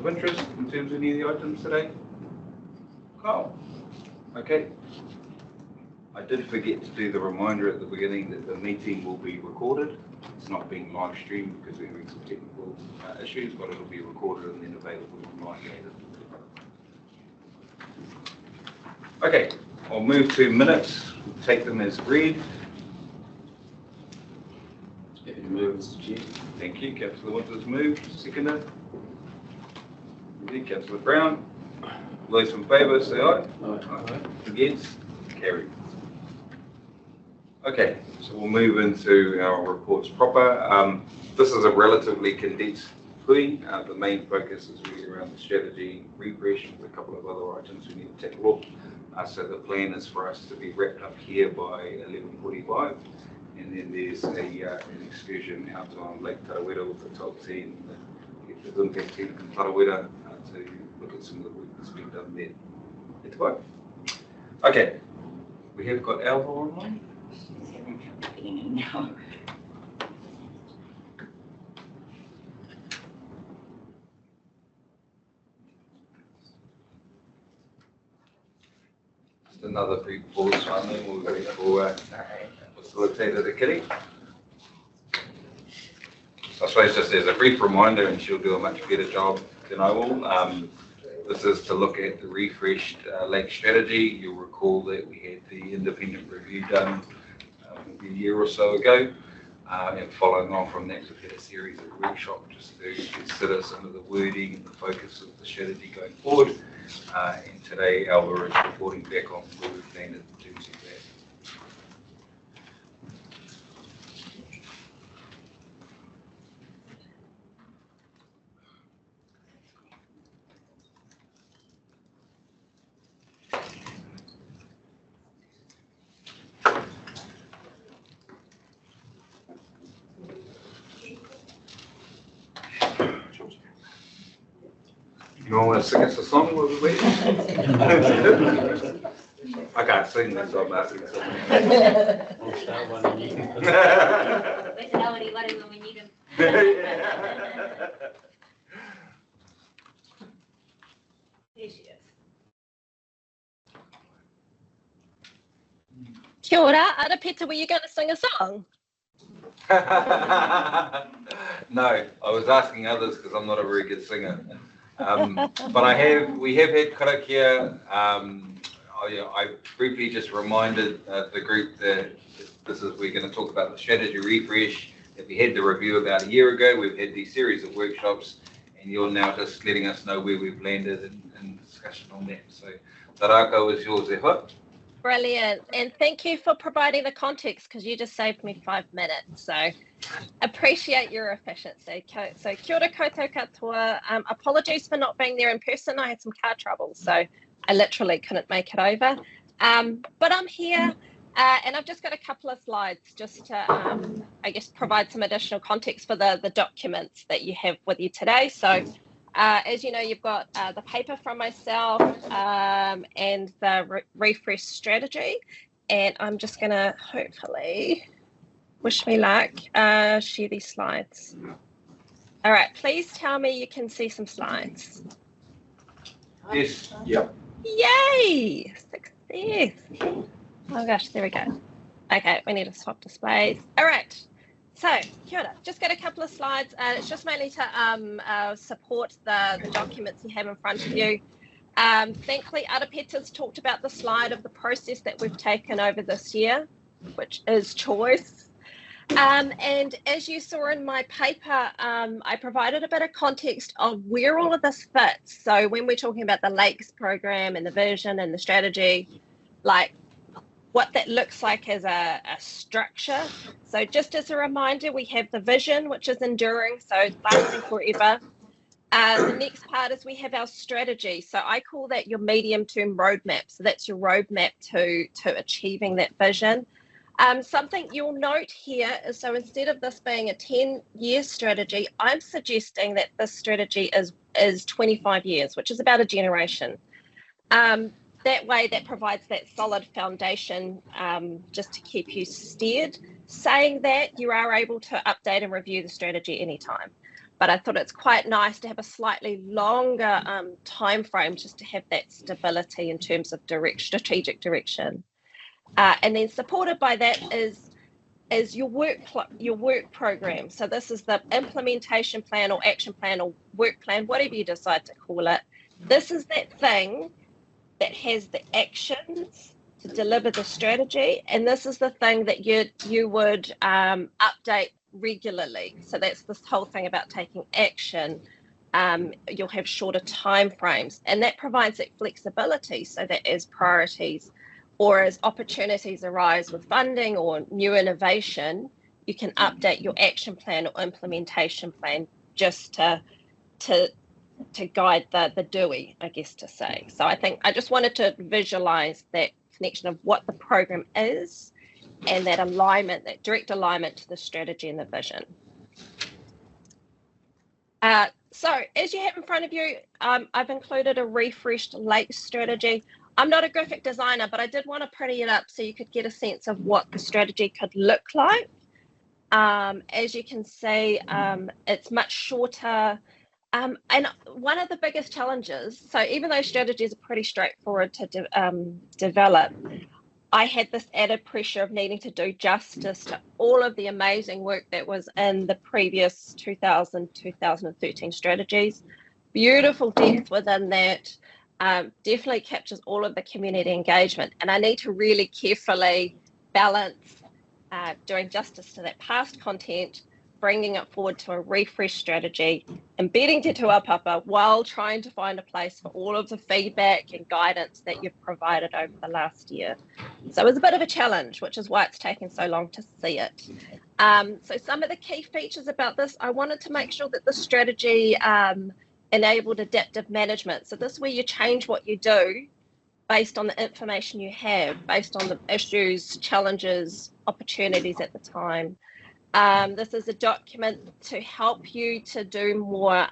of interest in terms of any of the items today? Carl? Okay. I did forget to do the reminder at the beginning that the meeting will be recorded. It's not being live streamed because we're having some technical issues, but it'll be recorded and then available online later. Okay, I'll move to minutes, take them as read. Happy to move, Mr. Chair. Thank you. Councillor Winters moved. Seconded. Councillor Brown. Those in favour, say aye. Aye. Against? Carried. Okay, so we'll move into our reports proper. This is a relatively condensed hui. The main focus is really around the strategy refresh with a couple of other items we need to take a look. So the plan is for us to be wrapped up here by 11:45, and then there's an excursion out on Lake Tarawera with the top team, the impact team in Tarawera, to look at some of the work that's been done there. It's fine. Okay, we have got Alva online. Now. Just another brief pause, Simon. We'll wait for facilitator to Kitty. I suppose just as a brief reminder, and she'll do a much better job than I will. This is to look at the refreshed lake strategy. You'll recall that we had the independent review done a year or so ago, and following on from that, we've had a series of workshops just to consider some of the wording and the focus of the strategy going forward. And today, Alva is reporting back on where we've landed in terms of that. You all want to sing us a song while we wait? I can't sing this, so I'm asking someone. We'll start one and you can When we need him. Here she is. Kia ora, Arapeta, were you going to sing a song? No, I was asking others because I'm not a very good singer. But we have had karakia. I briefly just reminded the group that we're going to talk about the strategy refresh that we had the review about a year ago. We've had these series of workshops, and you're now just letting us know where we've landed in discussion on that. So, Tarako is yours, Ewa. Brilliant, and thank you for providing the context because you just saved me 5 minutes, so appreciate your efficiency. So kia ora koutou katoa. Apologies for not being there in person. I had some car trouble, so I literally couldn't make it over, but I'm here and I've just got a couple of slides just to I guess provide some additional context for the documents that you have with you today. So as you know, you've got the paper from myself and the refresh strategy, and I'm just going to hopefully, wish me luck, share these slides. All right, please tell me you can see some slides. Yes. Yep. Yay! Success. Oh gosh, there we go. Okay, we need to swap displays. All right. So, kia ora. Just got a couple of slides, and it's just mainly to support the documents you have in front of you. Thankfully, Arapeta's talked about the slide of the process that we've taken over this year, which is choice. And as you saw in my paper, I provided a bit of context of where all of this fits. So when we're talking about the Lakes program and the vision and the strategy, like what that looks like as a structure. So just as a reminder, we have the vision, which is enduring, so lasting forever. The next part is we have our strategy. So I call that your medium-term roadmap. So that's your roadmap to achieving that vision. Something you'll note here is, so instead of this being a 10-year strategy, I'm suggesting that this strategy is 25 years, which is about a generation. That way, that provides that solid foundation just to keep you steered. Saying that, you are able to update and review the strategy anytime. but I thought it's quite nice to have a slightly longer time frame just to have that stability in terms of strategic direction. And then supported by that is your work program. So this is the implementation plan or action plan or work plan, whatever you decide to call it. This is that thing that has the actions to deliver the strategy, and this is the thing that you would update regularly. So that's this whole thing about taking action. You'll have shorter time frames, and that provides that flexibility so that as priorities or as opportunities arise with funding or new innovation, you can update your action plan or implementation plan just to guide the DUI, I guess to say. So I think I just wanted to visualize that connection of what the program is and that alignment, that direct alignment to the strategy and the vision. So as you have in front of you, I've included a refreshed lake strategy. I'm not a graphic designer, but I did want to pretty it up so you could get a sense of what the strategy could look like. As you can see, it's much shorter. And one of the biggest challenges, so even though strategies are pretty straightforward to develop, I had this added pressure of needing to do justice to all of the amazing work that was in the previous 2013 strategies. Beautiful depth within that, definitely captures all of the community engagement. And I need to really carefully balance doing justice to that past content, bringing it forward to a refresh strategy, embedding Te Tuapapa while trying to find a place for all of the feedback and guidance that you've provided over the last year. So it was a bit of a challenge, which is why it's taken so long to see it. So some of the key features about this, I wanted to make sure that the strategy enabled adaptive management. So this is where you change what you do based on the information you have, based on the issues, challenges, opportunities at the time. This is a document to help you to do more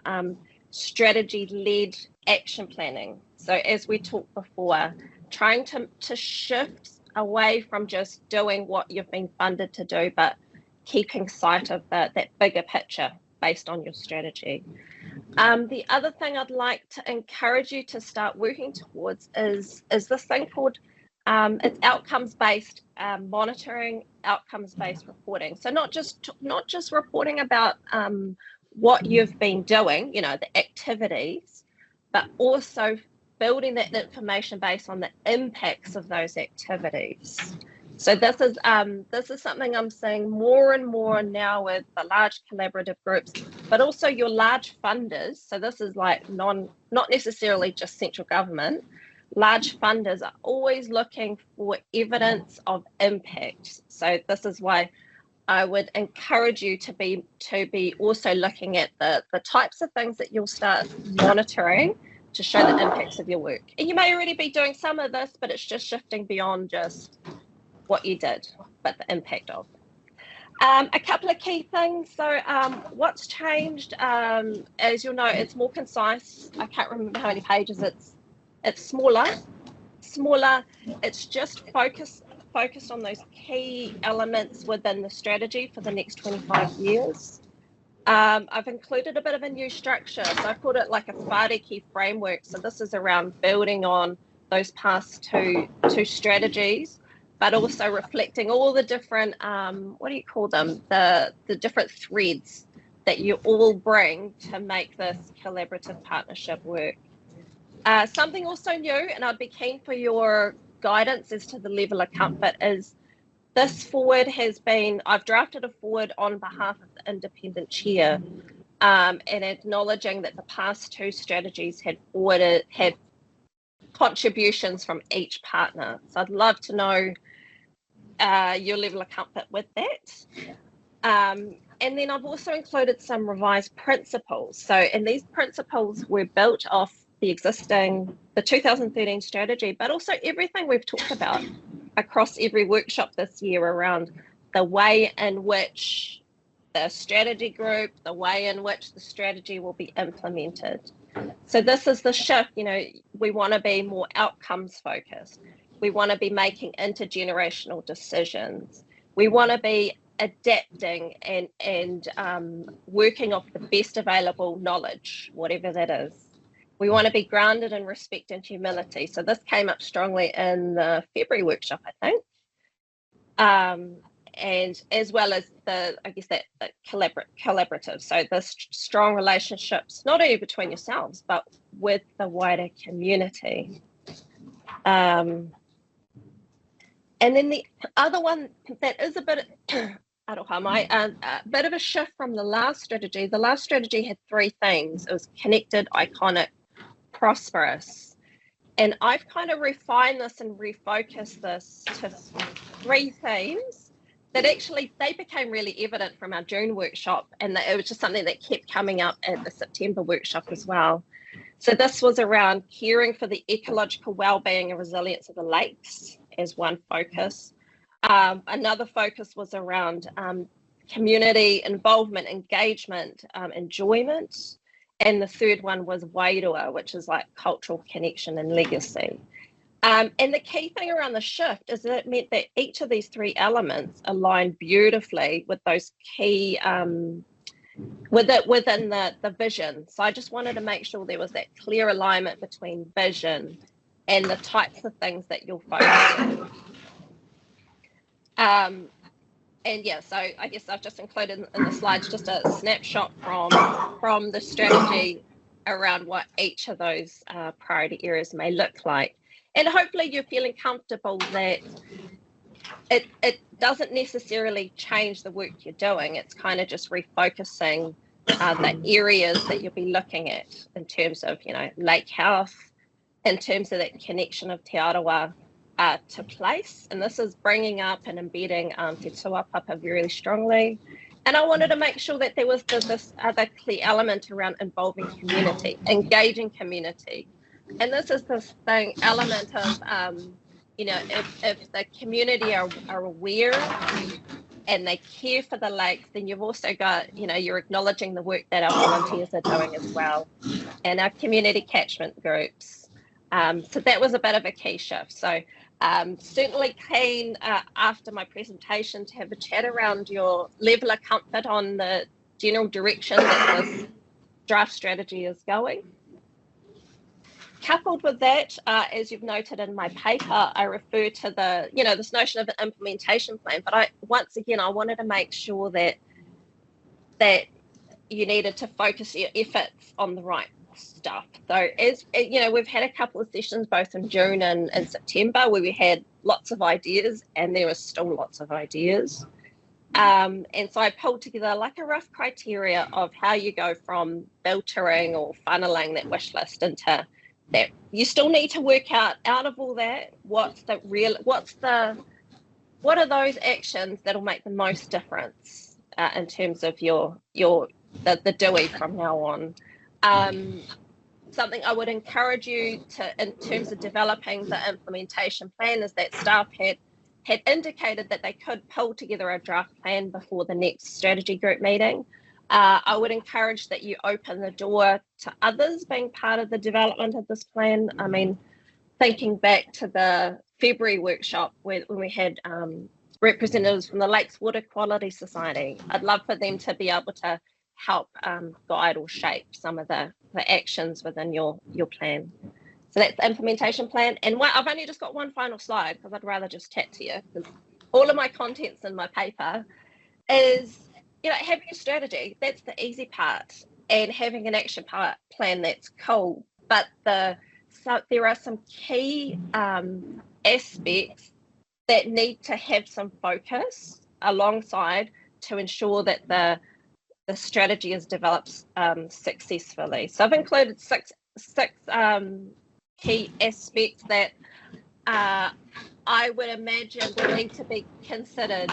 strategy-led action planning. So as we talked before, trying to shift away from just doing what you've been funded to do, but keeping sight of that bigger picture based on your strategy. The other thing I'd like to encourage you to start working towards is this thing called it's outcomes-based monitoring, outcomes-based reporting. So not just reporting about what you've been doing, the activities, but also building that information based on the impacts of those activities. So this is something I'm seeing more and more now with the large collaborative groups, but also your large funders. So this is like not necessarily just central government. Large funders are always looking for evidence of impact. So this is why I would encourage you to be also looking at the types of things that you'll start monitoring to show the impacts of your work. And you may already be doing some of this, but it's just shifting beyond just what you did, but the impact of. A couple of key things. So what's changed, as you'll know, it's more concise. I can't remember how many pages it's smaller. It's just focused on those key elements within the strategy for the next 25 years. I've included a bit of a new structure. So I called it like a whāriki framework. So this is around building on those past two strategies, but also reflecting all the different, what do you call them? The different threads that you all bring to make this collaborative partnership work. Something also new, and I'd be keen for your guidance as to the level of comfort, is this forward has been, I've drafted a forward on behalf of the independent chair, and acknowledging that the past two strategies had contributions from each partner. So I'd love to know your level of comfort with that. And then I've also included some revised principles. So, and these principles were built off the 2013 strategy, but also everything we've talked about across every workshop this year around the way in which the strategy group, the way in which the strategy will be implemented. So this is the shift, we want to be more outcomes focused. We want to be making intergenerational decisions. We want to be adapting and working off the best available knowledge, whatever that is. We want to be grounded in respect and humility. So this came up strongly in the February workshop, I think. And as well as the collaborative. So the strong relationships, not only between yourselves, but with the wider community. And then the other one that is a bit, a bit of a shift from the last strategy. The last strategy had 3 things. It was connected, iconic, prosperous. And I've kind of refined this and refocused this to 3 themes that actually, they became really evident from our June workshop, and it was just something that kept coming up at the September workshop as well. So this was around caring for the ecological well-being and resilience of the lakes as one focus. Another focus was around community involvement, engagement, enjoyment. And the third one was wairua, which is like cultural connection and legacy. And the key thing around the shift is that it meant that each of these 3 elements aligned beautifully with those key within the vision. So I just wanted to make sure there was that clear alignment between vision and the types of things that you'll focus on. And yeah, so I guess I've just included in the slides just a snapshot from the strategy around what each of those priority areas may look like. And hopefully you're feeling comfortable that it doesn't necessarily change the work you're doing. It's kind of just refocusing the areas that you'll be looking at in terms of, lake health, in terms of that connection of Te Arawa to place. And this is bringing up and embedding Te Tuapapa really strongly. And I wanted to make sure that there was this other key element around involving community, engaging community. And this is this element of, if the community are aware and they care for the lakes, then you've also got, you're acknowledging the work that our volunteers are doing as well, and our community catchment groups. So that was a bit of a key shift. So certainly keen after my presentation to have a chat around your level of comfort on the general direction that this draft strategy is going. Coupled with that, as you've noted in my paper, I refer to the, this notion of an implementation plan. But once again, I wanted to make sure that you needed to focus your efforts on the right stuff. So as we've had a couple of sessions both in June and September where we had lots of ideas, and there were still lots of ideas. And so I pulled together like a rough criteria of how you go from filtering or funneling that wish list into that. You still need to work out of all that, what are those actions that'll make the most difference in terms of the DUI from now on. Something I would encourage you to, in terms of developing the implementation plan, is that staff had indicated that they could pull together a draft plan before the next strategy group meeting. I would encourage that you open the door to others being part of the development of this plan. I mean, thinking back to the February workshop when we had representatives from the Lakes Water Quality Society, I'd love for them to be able to help guide or shape some of the actions within your plan. So that's the implementation plan. And I've only just got one final slide because I'd rather just chat to you, because all of my contents in my paper is, having a strategy, that's the easy part, and having an action plan, that's cool. But so there are some key aspects that need to have some focus alongside to ensure that the strategy is developed successfully. So I've included six key aspects that I would imagine will need to be considered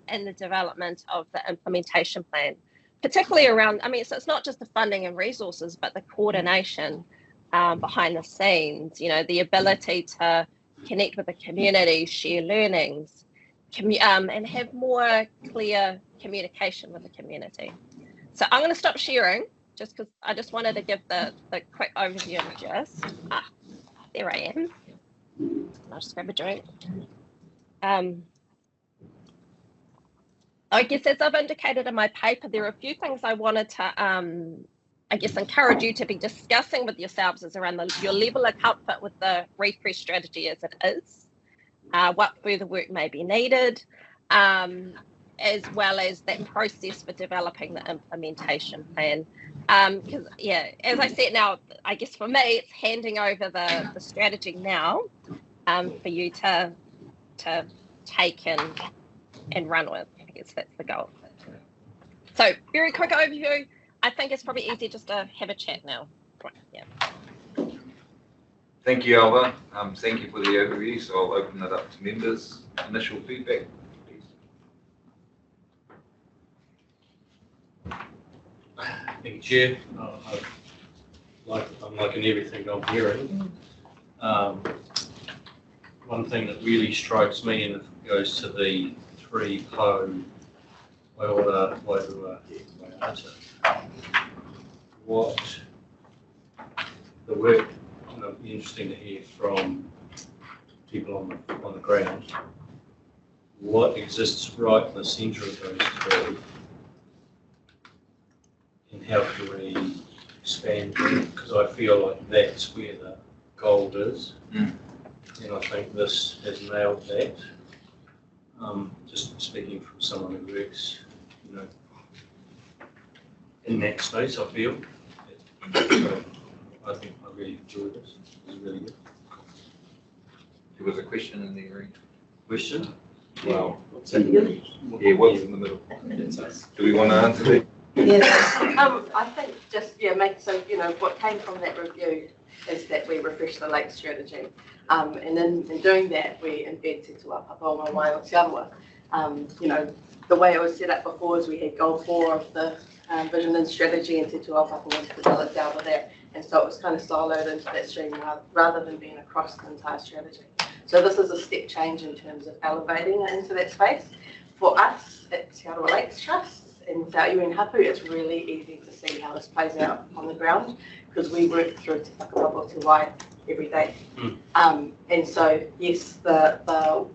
in the development of the implementation plan, particularly around, so it's not just the funding and resources, but the coordination behind the scenes, the ability to connect with the community, share learnings, and have more clear communication with the community. So I'm going to stop sharing just because I just wanted to give the quick overview of just, there I am. I'll just grab a drink. I guess as I've indicated in my paper, there are a few things I wanted to, I guess, encourage you to be discussing with yourselves is around your level of comfort with the refresh strategy as it is, what further work may be needed, as well as that process for developing the implementation plan. Because, yeah, as I said now, I guess for me, it's handing over the strategy now for you to take and run with. I guess that's the goal. So very quick overview. I think it's probably easy just to have a chat now. Yeah. Thank you, Alva. Thank you for the overview. So I'll open that up to members. Initial feedback, please. Thank you, Chair. I'm liking everything I'm hearing. One thing that really strikes me, and it goes to the 3 po, Wairora, Wairua, Waiata. What the work, and it'll be interesting to hear from people on the ground, what exists right in the centre of those 3, and how can we expand them? Because I feel like that's where the gold is. And I think this has nailed that. Just speaking from someone who works, in that space, I feel. So I think I really enjoyed this. It was really good. There was a question in there, right? Question? Wow. What's in the middle? Yeah, what's in the middle? That's us. Do we want to answer that? Yes, I think just, what came from that review is that we refresh the lake strategy. And in doing that, we embed Te Tuapa Pauma Mai o Te Arawa. The way it was set up before is we had goal 4 of the vision and strategy, and Te Tuapa was developed out of that. And so it was kind of siloed into that stream rather than being across the entire strategy. So this is a step change in terms of elevating it into that space. For us at Te Arawa Lakes Trust, and without you in Hapu, it's really easy to see how this plays out on the ground because we work through Te Whakapapa Te Wai every day. And so, yes, the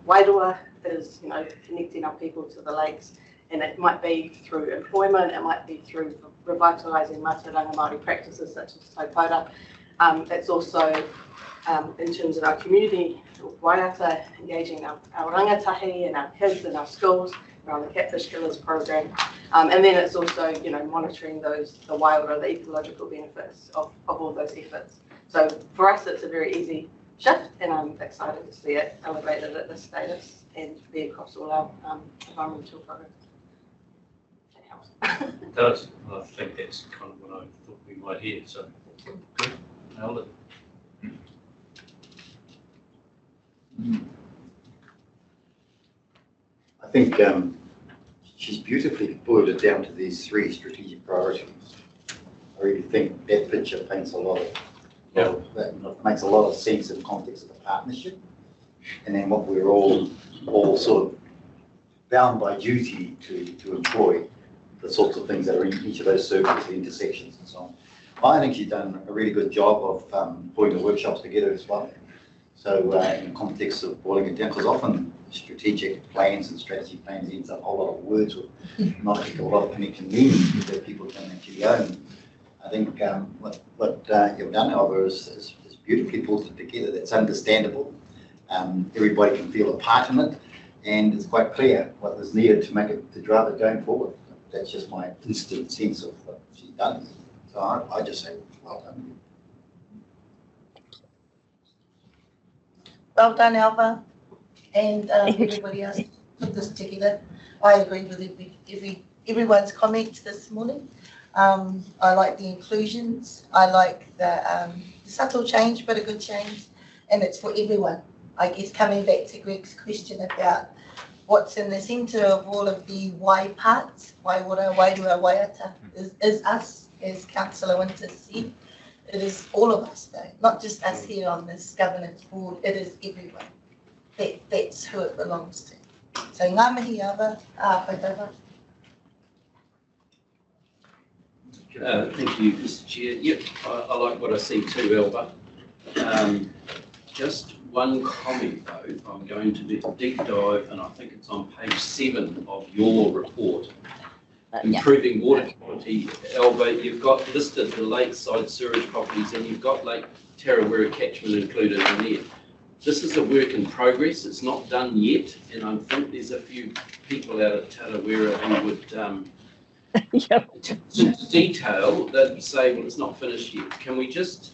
Wairua is, connecting our people to the lakes, and it might be through employment, it might be through revitalising Mātauranga Māori practices such as taupōra. It's also in terms of our community, waiata, engaging our rangatahi and our kids in our schools around the Catfish Killers program. And then it's also, monitoring the wild or the ecological benefits of all those efforts. So for us, it's a very easy shift, and I'm excited to see it elevated at this status and be across all our environmental programs. That helps. It does. I think that's kind of what I thought we might hear. So good. Nailed it. I think she's beautifully boiled it down to these 3 strategic priorities. I really think that picture paints a lot of, that makes a lot of sense in the context of the partnership, and then what we're all sort of bound by duty to employ, the sorts of things that are in each of those circles, the intersections and so on. I think she's done a really good job of putting the workshops together as well. So in the context of boiling it down, because often strategic plans and strategy plans ends up a whole lot of words with not a lot of connecting meanings that people can actually own. I think what you've done, however, is beautifully pulled it together. That's understandable. Everybody can feel a part in it, and it's quite clear what is needed to make it, to drive it going forward. That's just my instant sense of what she's done. So I just say, well done. Well done, Alva, and everybody else put this together. I agree with everyone's comments this morning. I like the inclusions. I like the subtle change, but a good change, and it's for everyone. I guess coming back to Greg's question about what's in the centre of all of the why parts, Wairora, Wairua, Waiata, is us, as Councillor Winter said. It is all of us, though, not just us here on this governance board. It is everyone. That's who it belongs to. So ngā mihi Ava, whaitara. Thank you, Mr. Chair. Yep, I like what I see too, Alba. Just one comment though. I'm going to do a deep dive, and I think it's on page 7 of your report. Improving water quality. Alba, you've got listed the lakeside sewage properties, and you've got Lake Tarawera catchment included in there. This is a work in progress. It's not done yet, and I think there's a few people out at Tarawera who would detail that say, well, it's not finished yet. Can we just,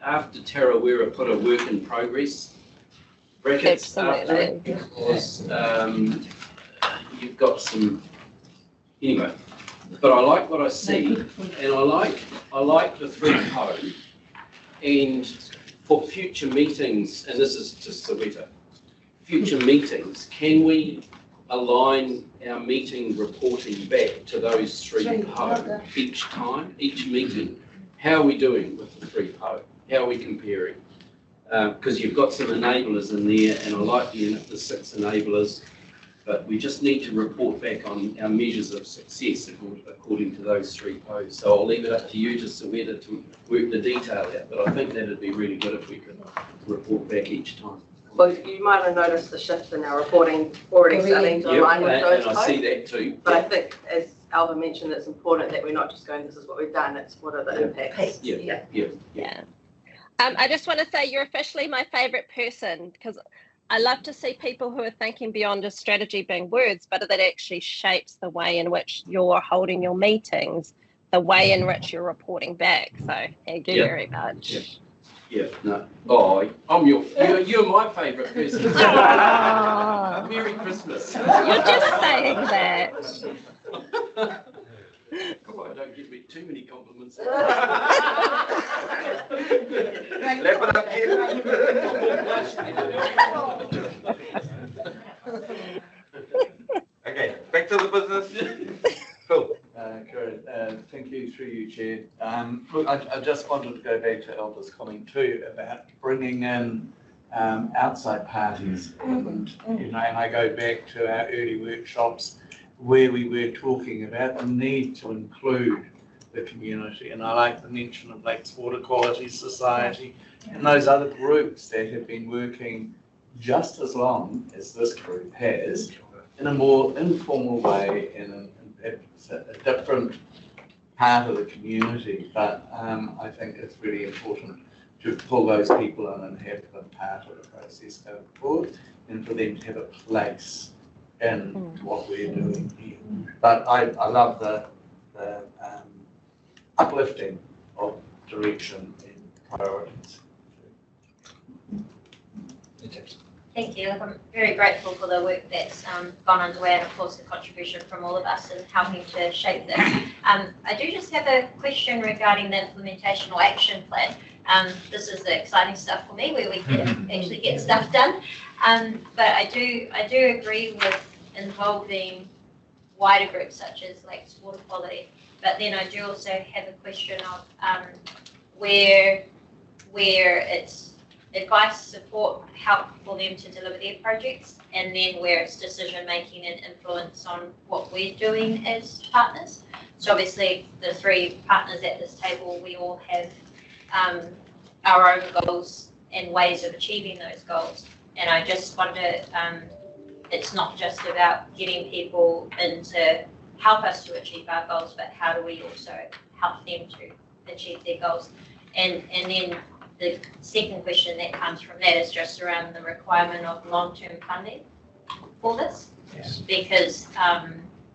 after Tarawera, put a work in progress brackets after it? Because you've got some, anyway. But I like what I see, and I like the 3 po. And for future meetings, and this is just Soweto, future meetings, can we align our meeting reporting back to those 3 po each time, each meeting? How are we doing with the 3 po? How are we comparing? Because you've got some enablers in there, and I like the 6 enablers, but we just need to report back on our measures of success according to those 3 posts. So I'll leave it up to you, just Soweto, to work the detail out, but I think that'd be really good if we could report back each time. Well, you might have noticed the shift in our reporting already starting to align with those and I see that too. But I think, as Alba mentioned, it's important that we're not just going, this is what we've done, it's what are the impacts. Yeah. I just want to say you're officially my favourite person, because I love to see people who are thinking beyond just strategy being words, but that actually shapes the way in which you're holding your meetings, the way in which you're reporting back. So thank you very much. No. Oh, you're my favourite person. Merry Christmas. You're just saying that. Come on, don't give me too many compliments. Okay, back to the business. Phil. Good. Thank you, through you, Chair. Look, I just wanted to go back to Alba's comment too about bringing in outside parties. And I go back to our early workshops where we were talking about the need to include the community. And I like the mention of Lakes Water Quality Society and those other groups that have been working just as long as this group has in a more informal way in a different part of the community. But I think it's really important to pull those people in and have them part of the process going forward, and for them to have a place in what we're doing here. But I love the uplifting of direction and priorities. Thank you. I'm very grateful for the work that's gone underway, and of course the contribution from all of us in helping to shape this. I do just have a question regarding the implementation or action plan. This is the exciting stuff for me, where we can actually get stuff done. But I do agree with involving wider groups such as Lakes Water Quality. But then I do also have a question of where it's advice, support, help for them to deliver their projects, and then where it's decision making and influence on what we're doing as partners. So obviously the 3 partners at this table, we all have our own goals and ways of achieving those goals. And I just wonder, it's not just about getting people in to help us to achieve our goals, but how do we also help them to achieve their goals? And then the second question that comes from that is just around the requirement of long-term funding for this. Yes. Because,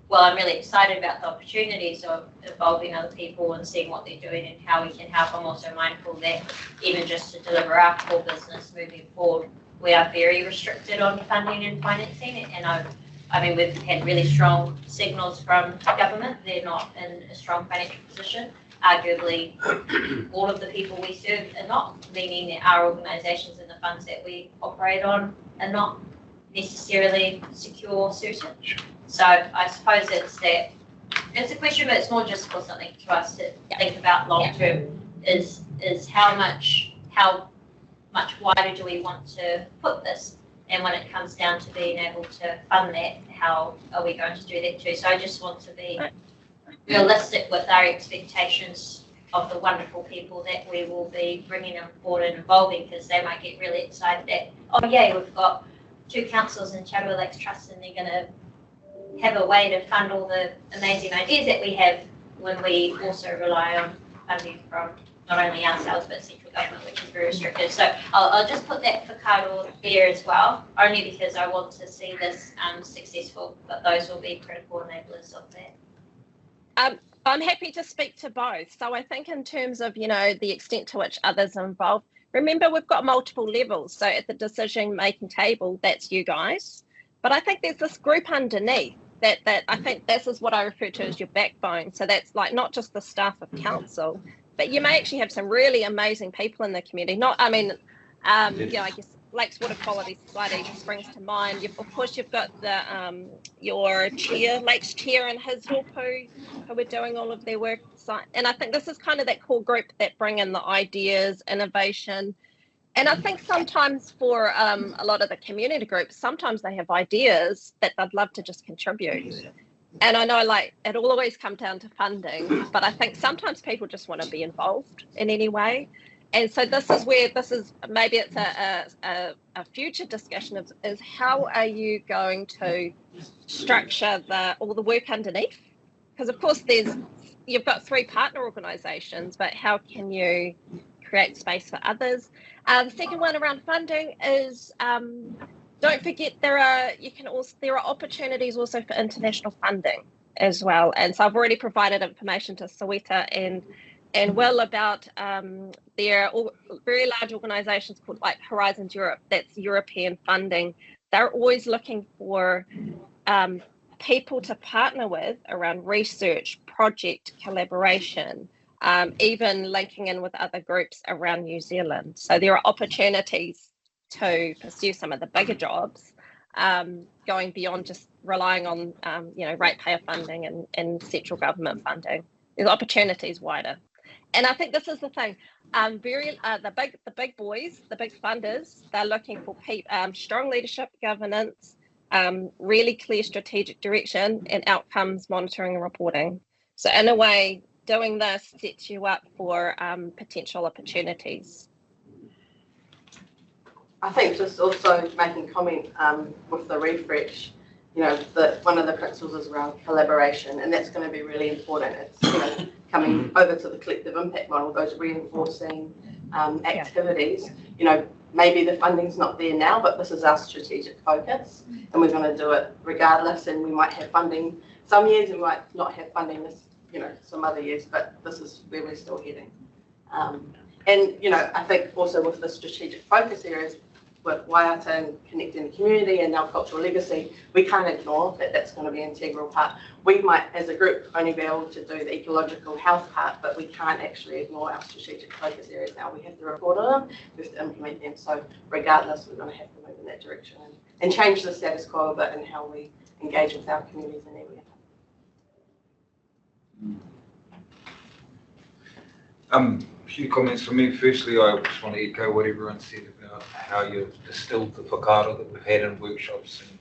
well, I'm really excited about the opportunities of involving other people and seeing what they're doing and how we can help. I'm also mindful that even just to deliver our core business moving forward, we are very restricted on funding and financing. And I mean, we've had really strong signals from government. They're not in a strong financial position. Arguably, all of the people we serve are not, meaning that our organisations and the funds that we operate on are not necessarily secure or certain. So I suppose it's a question, but it's more just for something to us to think about long term. Is how much wider do we want to put this? And when it comes down to being able to fund that, how are we going to do that too? So I just want to be realistic with our expectations of the wonderful people that we will be bringing on board and involving, because they might get really excited that, oh yeah, we've got 2 councils in Chatham Lakes Trust and they're going to have a way to fund all the amazing ideas that we have, when we also rely on funding from not only ourselves but central government, which is very restricted. So I'll just put that whakaaro there as well, only because I want to see this successful, but those will be critical enablers of that. I'm happy to speak to both. So I think in terms of, the extent to which others are involved, remember we've got multiple levels. So at the decision-making table, that's you guys. But I think there's this group underneath that I think this is what I refer to as your backbone. So that's like not just the staff of council, but you may actually have some really amazing people in the community. I guess Lakes Water Quality Society springs to mind. Of course, you've got the your chair, Lakes chair and his hopu, who are doing all of their work. And I think this is kind of that core group that bring in the ideas, innovation. And I think sometimes for a lot of the community groups, sometimes they have ideas that they'd love to just contribute. And I know it will always come down to funding, but I think sometimes people just want to be involved in any way. And so this is maybe it's a future discussion is how are you going to structure all the work underneath? Because of course you've got 3 partner organisations, but how can you create space for others? The second one around funding is don't forget there are opportunities also for international funding as well. And so I've already provided information to Saweta and Will about there are very large organisations called like Horizons Europe, that's European funding. They're always looking for people to partner with around research, project collaboration, even linking in with other groups around New Zealand. So there are opportunities to pursue some of the bigger jobs, going beyond just relying on ratepayer funding and central government funding. There's opportunities wider. And I think this is the thing. The big boys, the big funders, they're looking for strong leadership, governance, really clear strategic direction, and outcomes monitoring and reporting. So in a way, doing this sets you up for potential opportunities. I think just also making comment with the refresh, that one of the principles is around collaboration, and that's going to be really important. It's coming over to the collective impact model, those reinforcing activities. Maybe the funding's not there now, but this is our strategic focus, and we're going to do it regardless. And we might have funding some years, and we might not have funding some other years, but this is where we're still heading. I think also with the strategic focus areas, with Waiata and connecting the community and our cultural legacy, we can't ignore that that's going to be an integral part. We might, as a group, only be able to do the ecological health part, but we can't actually ignore our strategic focus areas now. We have to report on them, we have to implement them. So regardless, we're going to have to move in that direction and change the status quo a bit in how we engage with our communities in every A few comments from me. Firstly, I just want to echo what everyone said about how you've distilled the whakaaro that we've had in workshops and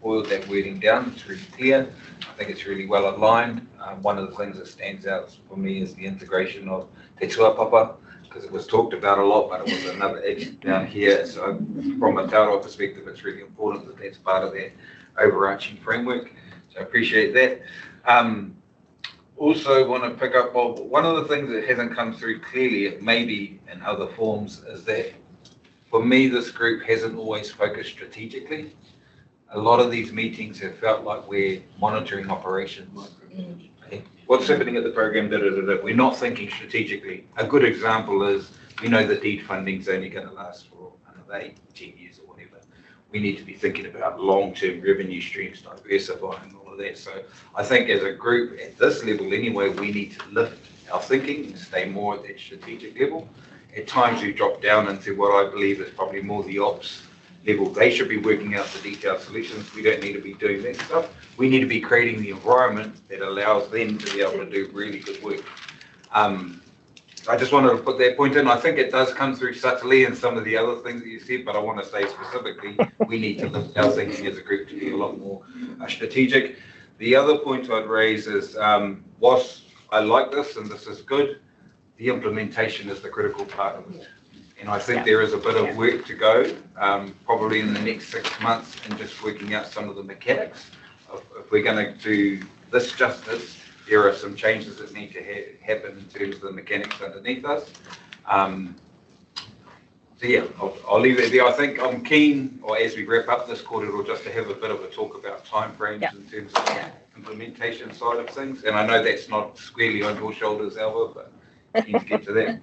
boiled that wording down. It's really clear. I think it's really well aligned. One of the things that stands out for me is the integration of te tuapapa, because it was talked about a lot, but it was another edge down here. So from a Tauranga perspective, it's really important that that's part of their overarching framework. So I appreciate that. Also want to pick up on one of the things that hasn't come through clearly, maybe in other forms, is that for me, this group hasn't always focused strategically. A lot of these meetings have felt like we're monitoring operations. Okay. What's happening at the program, we're not thinking strategically. A good example is, we know that deed funding is only going to last for another 8, 10 years or whatever. We need to be thinking about long-term revenue streams, diversifying all of that. So I think as a group at this level anyway, we need to lift our thinking and stay more at that strategic level. At times we drop down into what I believe is probably more the ops level. They should be working out the detailed solutions. We don't need to be doing that stuff. We need to be creating the environment that allows them to be able to do really good work. I just wanted to put that point in. I think it does come through subtly in some of the other things that you said, but I want to say specifically, we need to lift our thinking as a group to be a lot more strategic. The other point I'd raise is, whilst I like this and this is good, the implementation is the critical part of it. And I think there is a bit of work to go, probably in the next 6 months, in just working out some of the mechanics. If we're going to do this justice, there are some changes that need to happen in terms of the mechanics underneath us. So yeah, I'll leave it there. I think I'm keen, or as we wrap up this quarter, just to have a bit of a talk about timeframes in terms of the implementation side of things. And I know that's not squarely on your shoulders, Alva, but keen to get to that.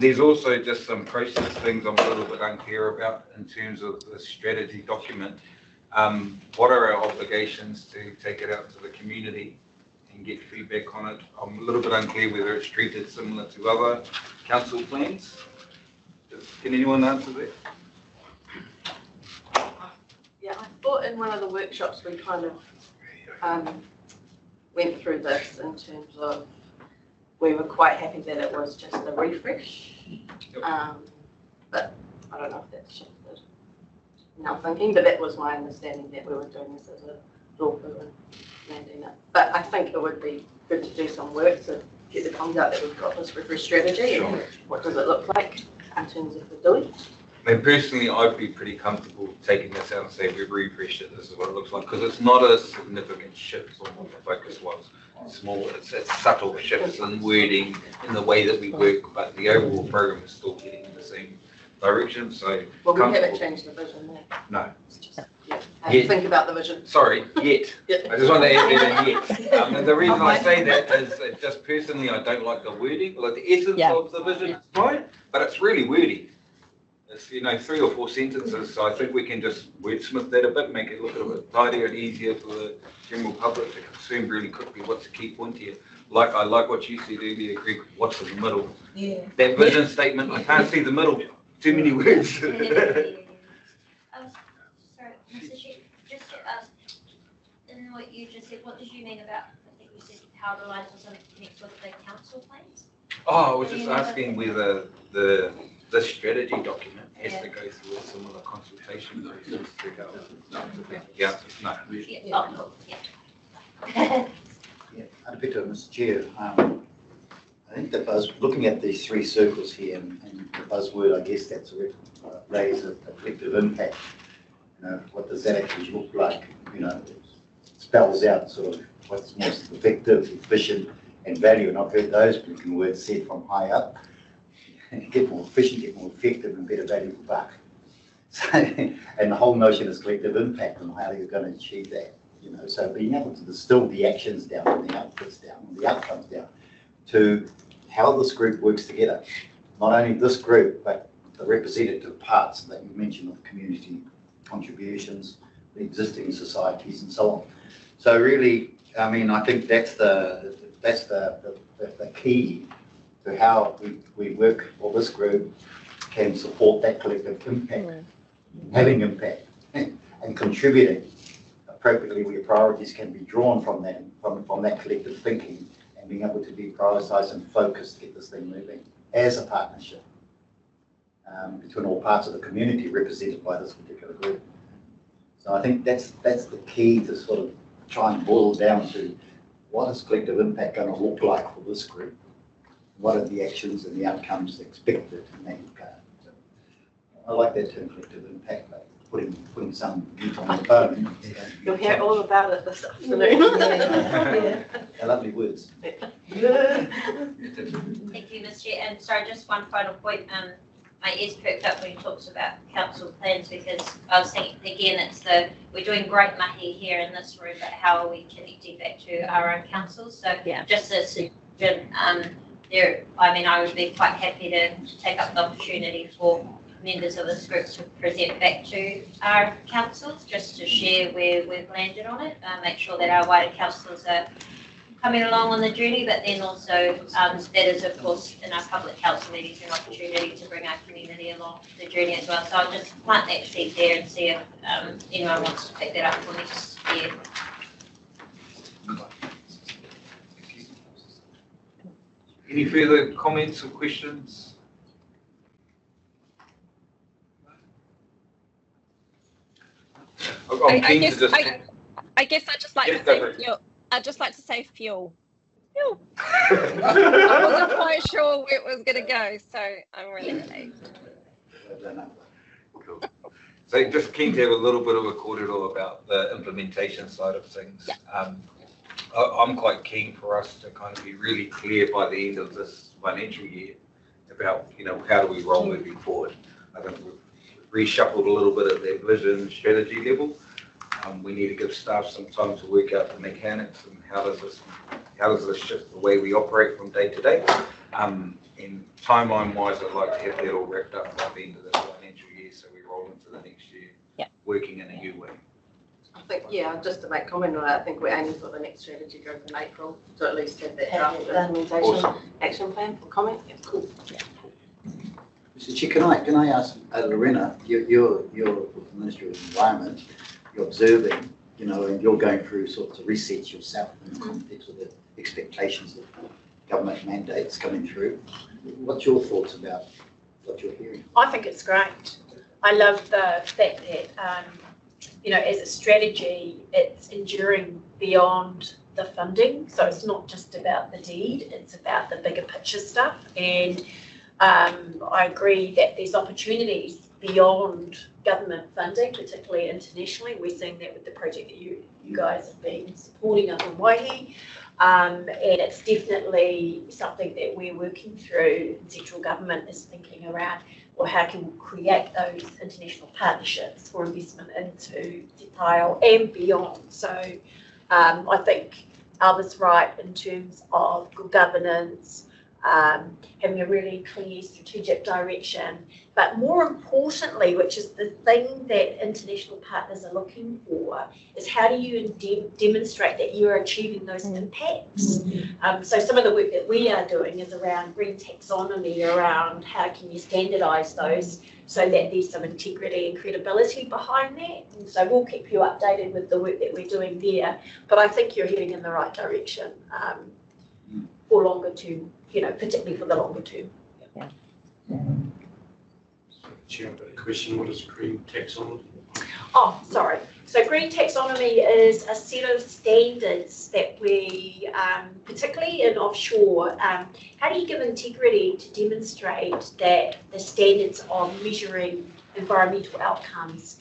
There's also just some process things I'm a little bit unclear about in terms of the strategy document. What are our obligations to take it out to the community and get feedback on it? I'm a little bit unclear whether it's treated similar to other council plans. Can anyone answer that? Yeah, I thought in one of the workshops we kind of went through this in terms of we were quite happy that it was just a refresh. But I don't know if that's shifted now thinking, but that was my understanding that we were doing this as a Rotorua and landing it. But I think it would be good to do some work to get the comms out that we've got this refresh strategy and what does it look like in terms of the doing. I mean, personally, I'd be pretty comfortable taking this out and saying we've refreshed it, this is what it looks like, because it's not a significant shift from what the focus was. It's small, it's subtle shifts in wording, in the way that we work, but the overall program is still heading in the same direction, so. Well, we haven't changed the vision there. No. Think about the vision. Sorry, yet. I just want to add that in yet. And the reason I say that is just personally, I don't like the wording, like the essence of the vision is fine, but it's really wordy. It's, 3 or 4 sentences, so I think we can just wordsmith that a bit, make it look a little bit tidier and easier for the general public to consume really quickly what's the key point here. I like what you said earlier, Greg, what's in the middle. Yeah. That vision statement, I can't see the middle, too many words. Sorry, Mr. Chief, just to ask, in what you just said, what did you mean about, I think you said how the lines was connect with the council plans? Oh, I was just asking whether the strategy document has to go through a similar consultation process to go. No. Yeah. Oh, yeah. I'd bit of Mr. Chair. I think that looking at these 3 circles here, and the buzzword, I guess that's raise a collective impact. What does that actually look like? It spells out sort of what's most effective, efficient, and value. And I've heard those words said from high up. Get more efficient, get more effective, and better value for buck. So, and the whole notion is collective impact and how you're going to achieve that. So being able to distill the actions down and the outputs down and the outcomes down to how this group works together. Not only this group, but the representative parts that you mentioned of community contributions, the existing societies, and so on. So really, I mean, I think that's the key to how we work, or this group can support that collective impact, having impact and contributing appropriately where priorities can be drawn from that collective thinking and being able to be prioritised and focused to get this thing moving as a partnership between all parts of the community represented by this particular group. So I think that's the key to sort of try and boil down to what is collective impact going to look like for this group? What are the actions and the outcomes expected in that regard? So I like that term, collective impact, but putting some meat on the bone. You'll hear all about it this afternoon. They're lovely words. Thank you, Mr. Chair. And sorry, just one final point. My ears perked up when he talks about council plans, because I was thinking again, we're doing great mahi here in this room, but how are we connecting back to our own councils? So just a suggestion, I would be quite happy to take up the opportunity for members of this group to present back to our councils, just to share where we've landed on it, make sure that our wider councils are coming along on the journey, but then also that is, of course, in our public council meetings, an opportunity to bring our community along the journey as well. So I'll just plant that seed there and see if anyone wants to pick that up for next year. Any further comments or questions? I guess I'd just like to say fuel. I'd just like to say fuel. Phew. I wasn't quite sure where it was going to go, so I'm really relieved. Cool. So just keen to have a little bit of a corridor about the implementation side of things. Yeah. I'm quite keen for us to kind of be really clear by the end of this financial year about, how do we roll moving forward. I think we've reshuffled a little bit at their vision strategy level. We need to give staff some time to work out the mechanics and how does this shift the way we operate from day to day. And timeline wise, I'd like to have that all wrapped up by the end of this financial year, so we roll into the next year working in a new way. I think, just to make comment on it, I think we're aiming for the next strategy goes in April, to at least have that draft implementation Awesome. action plan for comment. Yeah, cool. Mr. Chair, can I ask Lorena, you're with the Ministry of Environment, you're observing, and you're going through sorts of research yourself in the context of the expectations of government mandates coming through. What's your thoughts about what you're hearing? I think it's great. I love the fact that, as a strategy, it's enduring beyond the funding. So it's not just about the deed, it's about the bigger picture stuff. And I agree that there's opportunities beyond government funding, particularly internationally. We're seeing that with the project that you guys have been supporting up in Waihi. And it's definitely something that we're working through. Central government is thinking around, well, how can we create those international partnerships for investment into Te Taiao and beyond. So I think Alva's right in terms of good governance, having a really clear strategic direction, but more importantly, which is the thing that international partners are looking for, is how do you demonstrate that you're achieving those impacts? So some of the work that we are doing is around green taxonomy, around how can you standardise those so that there's some integrity and credibility behind that. And so we'll keep you updated with the work that we're doing there. But I think you're heading in the right direction for longer term, particularly for the longer term. Chair, I've got a question. What is green taxonomy? Oh, sorry. So green taxonomy is a set of standards that we, particularly in offshore, how do you give integrity to demonstrate that the standards of measuring environmental outcomes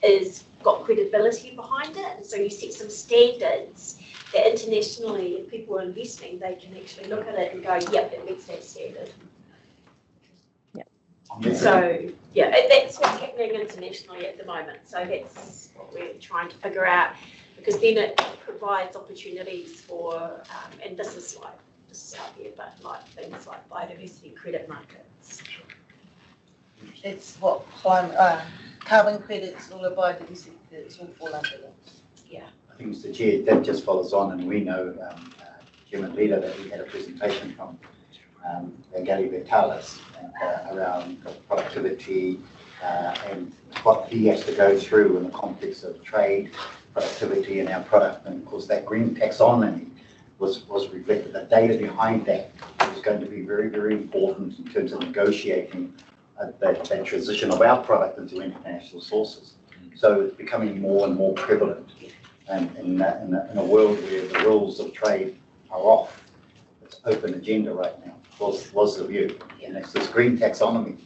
is got credibility behind it? And so you set some standards that internationally, if people are investing, they can actually look at it and go, yep, it meets that standard. So, that's what's happening internationally at the moment. So that's what we're trying to figure out, because then it provides opportunities for, and this is out here, but like things like biodiversity credit markets. It's what carbon credits, all the biodiversity credits all fall under that. Yeah. I think, Mr. Chair, that just follows on, and we know, Chairman Leader, that we had a presentation from Gary Vitalis around productivity and what he has to go through in the context of trade, productivity and our product. And of course that green taxonomy was reflected. The data behind that was going to be very, very important in terms of negotiating that transition of our product into international sources. So it's becoming more and more prevalent. And in a world where the rules of trade are off, it's open agenda right now. Was the view, and it's this green taxonomy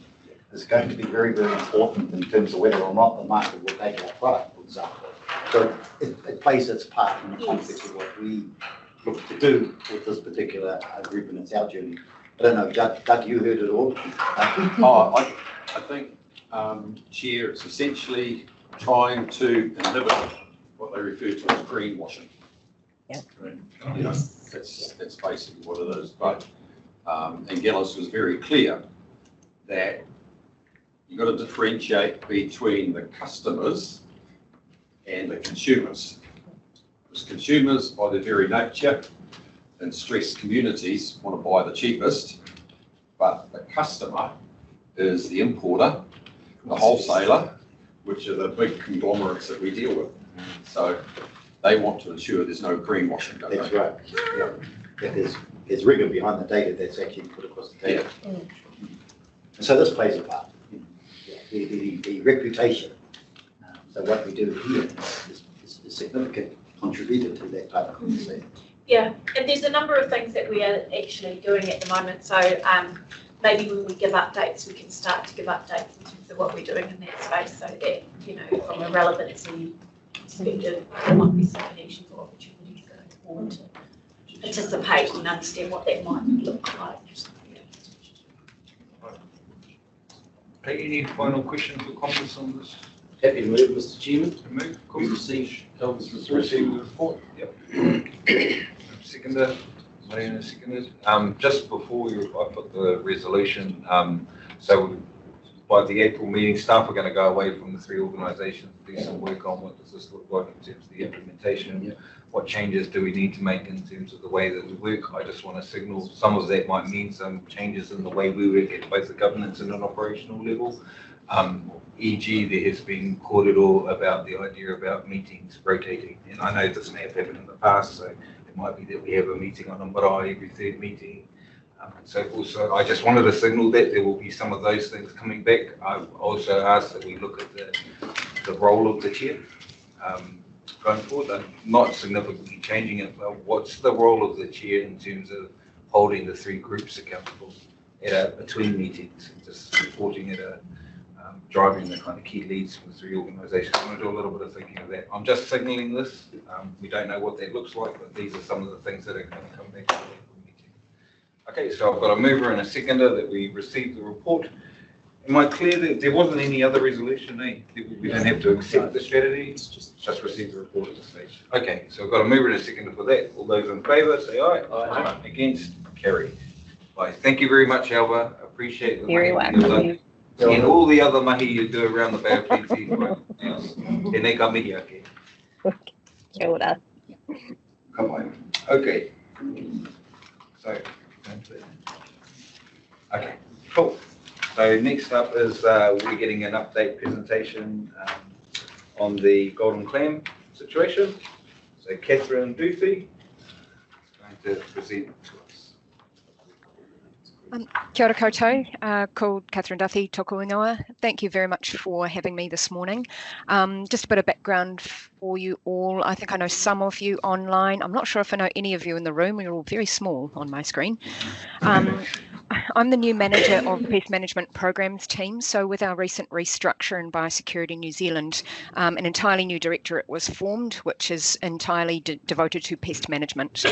is going to be very, very important in terms of whether or not the market will take our product, for example. So it plays its part in the context of what we look to do with this particular group, and it's our journey. I don't know, Doug, you heard it all? I think, Chair, it's essentially trying to inhibit what they refer to as greenwashing. Yeah. That's basically what it is. But and Gillis was very clear that you've got to differentiate between the customers and the consumers. Because consumers, by their very nature, in stressed communities, want to buy the cheapest, but the customer is the importer, the wholesaler, which are the big conglomerates that we deal with. So they want to ensure there's no greenwashing going on. That's right. Yeah. There's rigor behind the data that's actually put across the table. Yeah. And so this plays a part. The reputation. So what we do here is a significant contributor to that type of conversation. Yeah, and there's a number of things that we are actually doing at the moment. So maybe when we give updates, we can start to give updates in terms of what we're doing in that space, so that, you know, from a relevancy perspective, there might be some connections or opportunities going forward to participate and understand what that might look like. Okay, any final questions or comments on this? Happy to move, Mr. Chairman. To move, We received Elvis' Receive the report. report. Yep. Seconder, Mariana seconded. Just before I put the resolution, so by the April meeting, staff are going to go away from the three organisations, do some work on what does this look like in terms of the implementation. Yep. What changes do we need to make in terms of the way that we work? I just want to signal some of that might mean some changes in the way we work at both the governance and an operational level. E.g., there has been corridor about the idea about meetings rotating, and I know this may have happened in the past, so it might be that we have a meeting on a marae every third meeting. So also, I just wanted to signal that there will be some of those things coming back. I've also asked that we look at the role of the chair going forward. I'm not significantly changing it, but what's the role of the chair in terms of holding the three groups accountable between meetings and just supporting it, driving the kind of key leads from the three organisations. I'm going to do a little bit of thinking of that. I'm just signalling this. We don't know what that looks like, but these are some of the things that are going to come back to the meeting. Okay, so I've got a mover and a seconder that we received the report. Am I clear that there wasn't any other resolution? We don't have to accept the strategy, just receive the report at this stage. Okay, so I've got a mover and a seconder for that. All those in favour, say aye. Aye. Against, carry. Bye. Thank you very much, Alba. Appreciate the Very welcome. and all the other mahi you do around the Bay of Plenty. Tēnei ka mihi ake. Kia ora. Come on. Okay. So, okay, cool. So next up is we're getting an update presentation on the golden clam situation. So Catherine Duthie is going to present to us. Kia ora koutou, called Catherine Duthie, tōku ingoa. Thank you very much for having me this morning. Just a bit of background for you all. I think I know some of you online. I'm not sure if I know any of you in the room. You're all very small on my screen. I'm the new manager of Pest Management Programs team. So with our recent restructure in Biosecurity New Zealand, an entirely new directorate was formed, which is entirely devoted to pest management.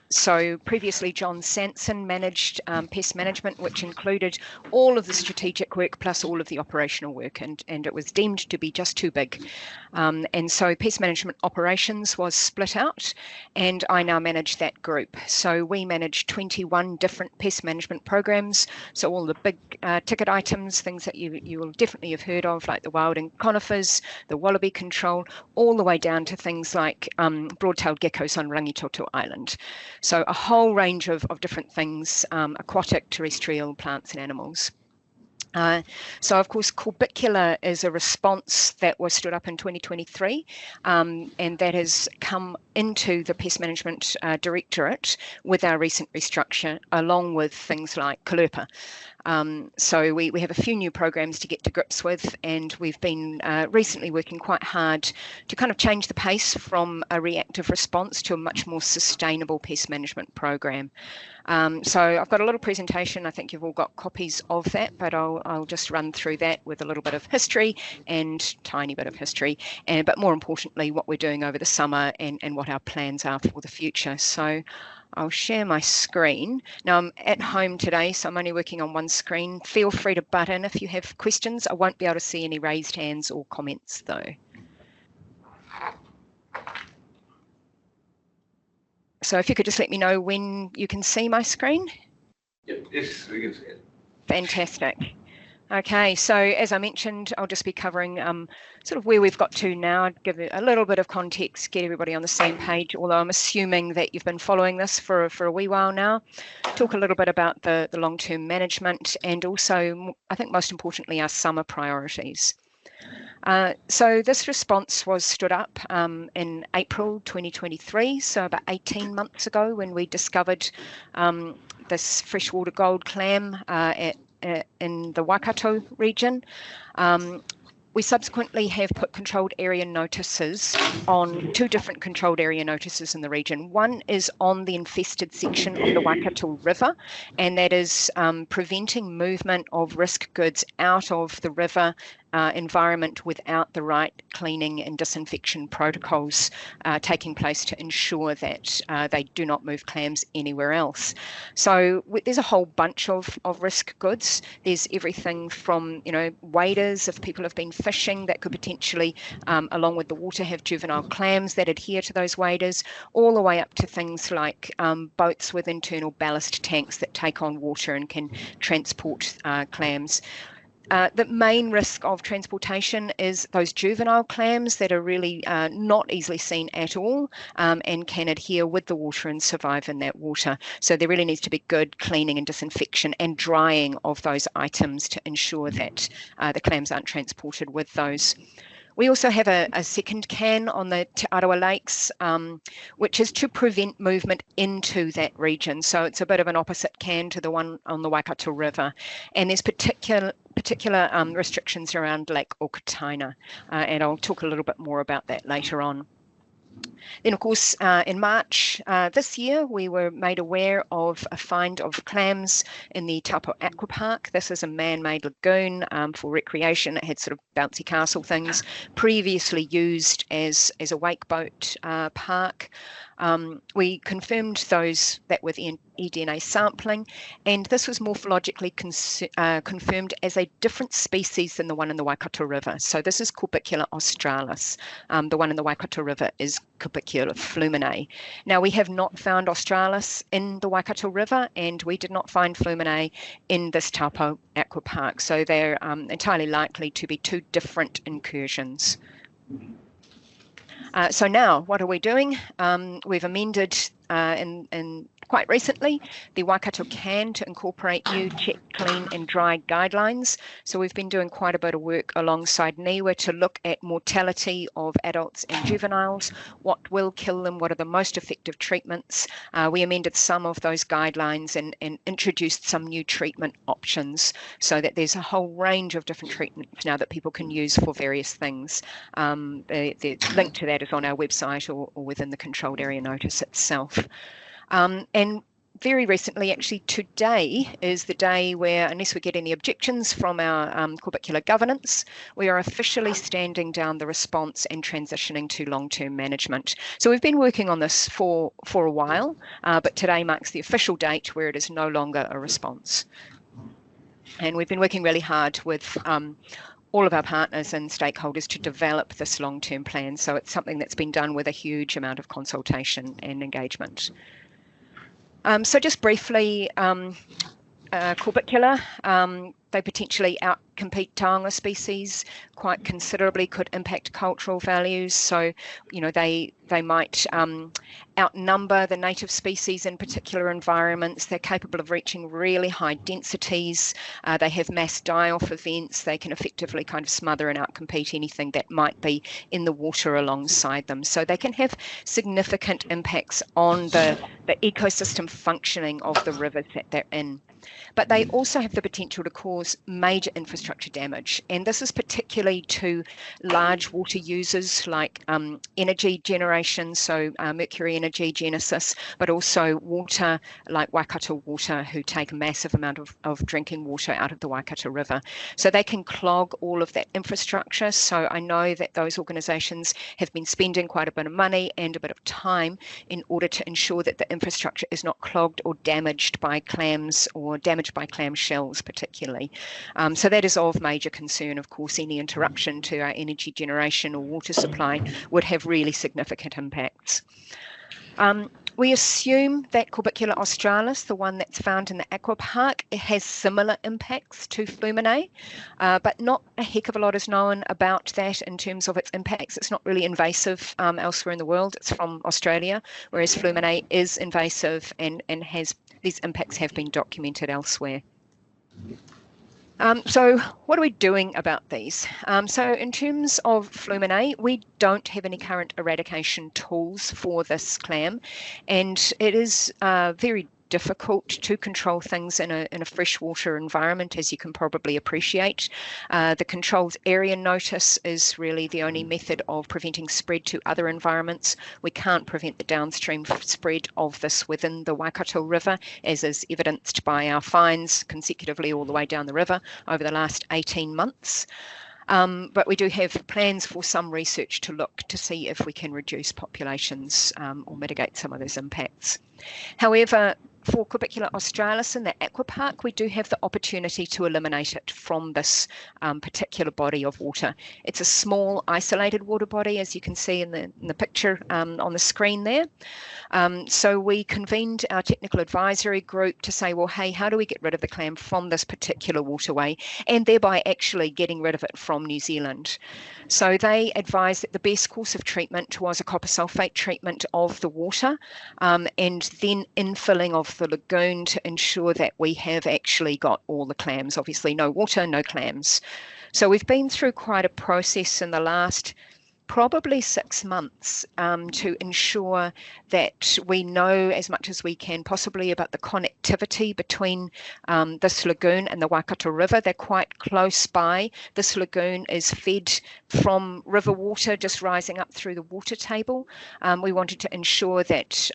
So previously John Sanson managed pest management, which included all of the strategic work plus all of the operational work, and it was deemed to be just too big. And so pest management operations was split out, and I now manage that group. So we manage 21 different pest management programs, so all the big ticket items, things that you will definitely have heard of, like the wild and conifers, the wallaby control, all the way down to things like broad-tailed geckos on Rangitoto Island. So a whole range of different things, aquatic, terrestrial, plants and animals. So of course Corbicula is a response that was stood up in 2023, and that has come into the Pest Management Directorate with our recent restructure, along with things like Kalupa. So we have a few new programs to get to grips with, and we've been recently working quite hard to kind of change the pace from a reactive response to a much more sustainable pest management program. So I've got a little presentation. I think you've all got copies of that, but I'll just run through that with a little bit of history and tiny bit of history, but more importantly, what we're doing over the summer and what our plans are for the future. So I'll share my screen. Now I'm at home today, so I'm only working on one screen. Feel free to butt in if you have questions. I won't be able to see any raised hands or comments though. So if you could just let me know when you can see my screen. Yep. Yes, we can see it. Fantastic. Okay, so as I mentioned, I'll just be covering sort of where we've got to now, give it a little bit of context, get everybody on the same page, although I'm assuming that you've been following this for a wee while now. Talk a little bit about the long-term management, and also, I think most importantly, our summer priorities. So this response was stood up in April 2023, so about 18 months ago, when we discovered this freshwater gold clam in the Waikato region. We subsequently have put controlled area notices on 2 different controlled area notices in the region. One is on the infested section of the Waikato River, and that is preventing movement of risk goods out of the river environment without the right cleaning and disinfection protocols taking place to ensure that they do not move clams anywhere else. So there's a whole bunch of risk goods. There's everything from, waders, if people have been fishing, that could potentially, along with the water, have juvenile clams that adhere to those waders, all the way up to things like boats with internal ballast tanks that take on water and can transport clams. The main risk of transportation is those juvenile clams that are really not easily seen at all and can adhere with the water and survive in that water. So there really needs to be good cleaning and disinfection and drying of those items to ensure that the clams aren't transported with those. We also have a second can on the Te Arawa lakes, which is to prevent movement into that region. So it's a bit of an opposite can to the one on the Waikato River. And there's particular restrictions around Lake Okataina, and I'll talk a little bit more about that later on. Then, of course, in March this year, we were made aware of a find of clams in the Taupo Aqua Park. This is a man-made lagoon for recreation. It had sort of bouncy castle things, previously used as a wake boat park. We confirmed those that with eDNA sampling, and this was morphologically confirmed as a different species than the one in the Waikato River. So this is Corbicula australis. The one in the Waikato River is Corbicula fluminae. Now, we have not found australis in the Waikato River, and we did not find fluminae in this Taupo Aqua Park. So they're entirely likely to be 2 different incursions. So now, what are we doing? We've amended in quite recently the Waikato can to incorporate new check, clean and dry guidelines. So we've been doing quite a bit of work alongside NIWA to look at mortality of adults and juveniles, what will kill them, what are the most effective treatments. We amended some of those guidelines and introduced some new treatment options so that there's a whole range of different treatments now that people can use for various things. The link to that is on our website or within the controlled area notice itself. And very recently, actually today is the day where, unless we're getting the objections from our Corbicula governance, we are officially standing down the response and transitioning to long-term management. So we've been working on this for a while, but today marks the official date where it is no longer a response. And we've been working really hard with all of our partners and stakeholders to develop this long-term plan. So it's something that's been done with a huge amount of consultation and engagement. So just briefly, Corbicula, they potentially outcompete taonga species quite considerably, could impact cultural values. So, they might outnumber the native species in particular environments. They're capable of reaching really high densities. They have mass die-off events. They can effectively kind of smother and outcompete anything that might be in the water alongside them. So they can have significant impacts on the ecosystem functioning of the rivers that they're in. But they also have the potential to cause major infrastructure damage. And this is particularly to large water users like energy generation, so Mercury Energy, Genesis, but also water like Waikato Water, who take a massive amount of drinking water out of the Waikato River. So they can clog all of that infrastructure. So I know that those organisations have been spending quite a bit of money and a bit of time in order to ensure that the infrastructure is not clogged or damaged by clams or damaged by clam shells particularly. So that is of major concern. Of course, any interruption to our energy generation or water supply would have really significant impacts. We assume that Corbicula australis, the one that's found in the aqua park, it has similar impacts to fluminae, but not a heck of a lot is known about that in terms of its impacts. It's not really invasive elsewhere in the world. It's from Australia, whereas fluminae is invasive and these impacts have been documented elsewhere. So what are we doing about these? So in terms of fluminae, we don't have any current eradication tools for this clam, and it is very difficult to control things in a freshwater environment, as you can probably appreciate. The controlled area notice is really the only method of preventing spread to other environments. We can't prevent the downstream spread of this within the Waikato River, as is evidenced by our fines consecutively all the way down the river over the last 18 months. But we do have plans for some research to look to see if we can reduce populations or mitigate some of those impacts. However, for Curbicula australis in the aquapark, we do have the opportunity to eliminate it from this particular body of water. It's a small isolated water body, as you can see in the picture on the screen there. So we convened our technical advisory group to say, well, hey, how do we get rid of the clam from this particular waterway, and thereby actually getting rid of it from New Zealand? So they advised that the best course of treatment was a copper sulfate treatment of the water, and then infilling of the lagoon to ensure that we have actually got all the clams. Obviously, no water, no clams. So we've been through quite a process in the last probably 6 months to ensure that we know as much as we can possibly about the connectivity between this lagoon and the Waikato River. They're quite close by. This lagoon is fed from river water just rising up through the water table. We wanted to ensure that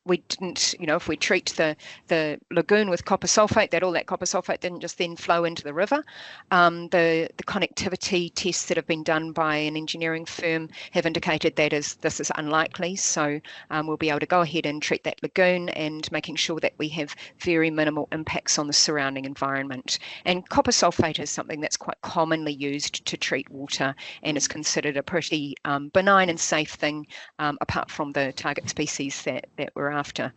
we didn't, if we treat the lagoon with copper sulfate, that all that copper sulfate didn't just then flow into the river. The connectivity tests that have been done by an engineering firm have indicated that this is unlikely, so we'll be able to go ahead and treat that lagoon and making sure that we have very minimal impacts on the surrounding environment. And copper sulfate is something that's quite commonly used to treat water and is considered a pretty benign and safe thing, apart from the target species that we're after.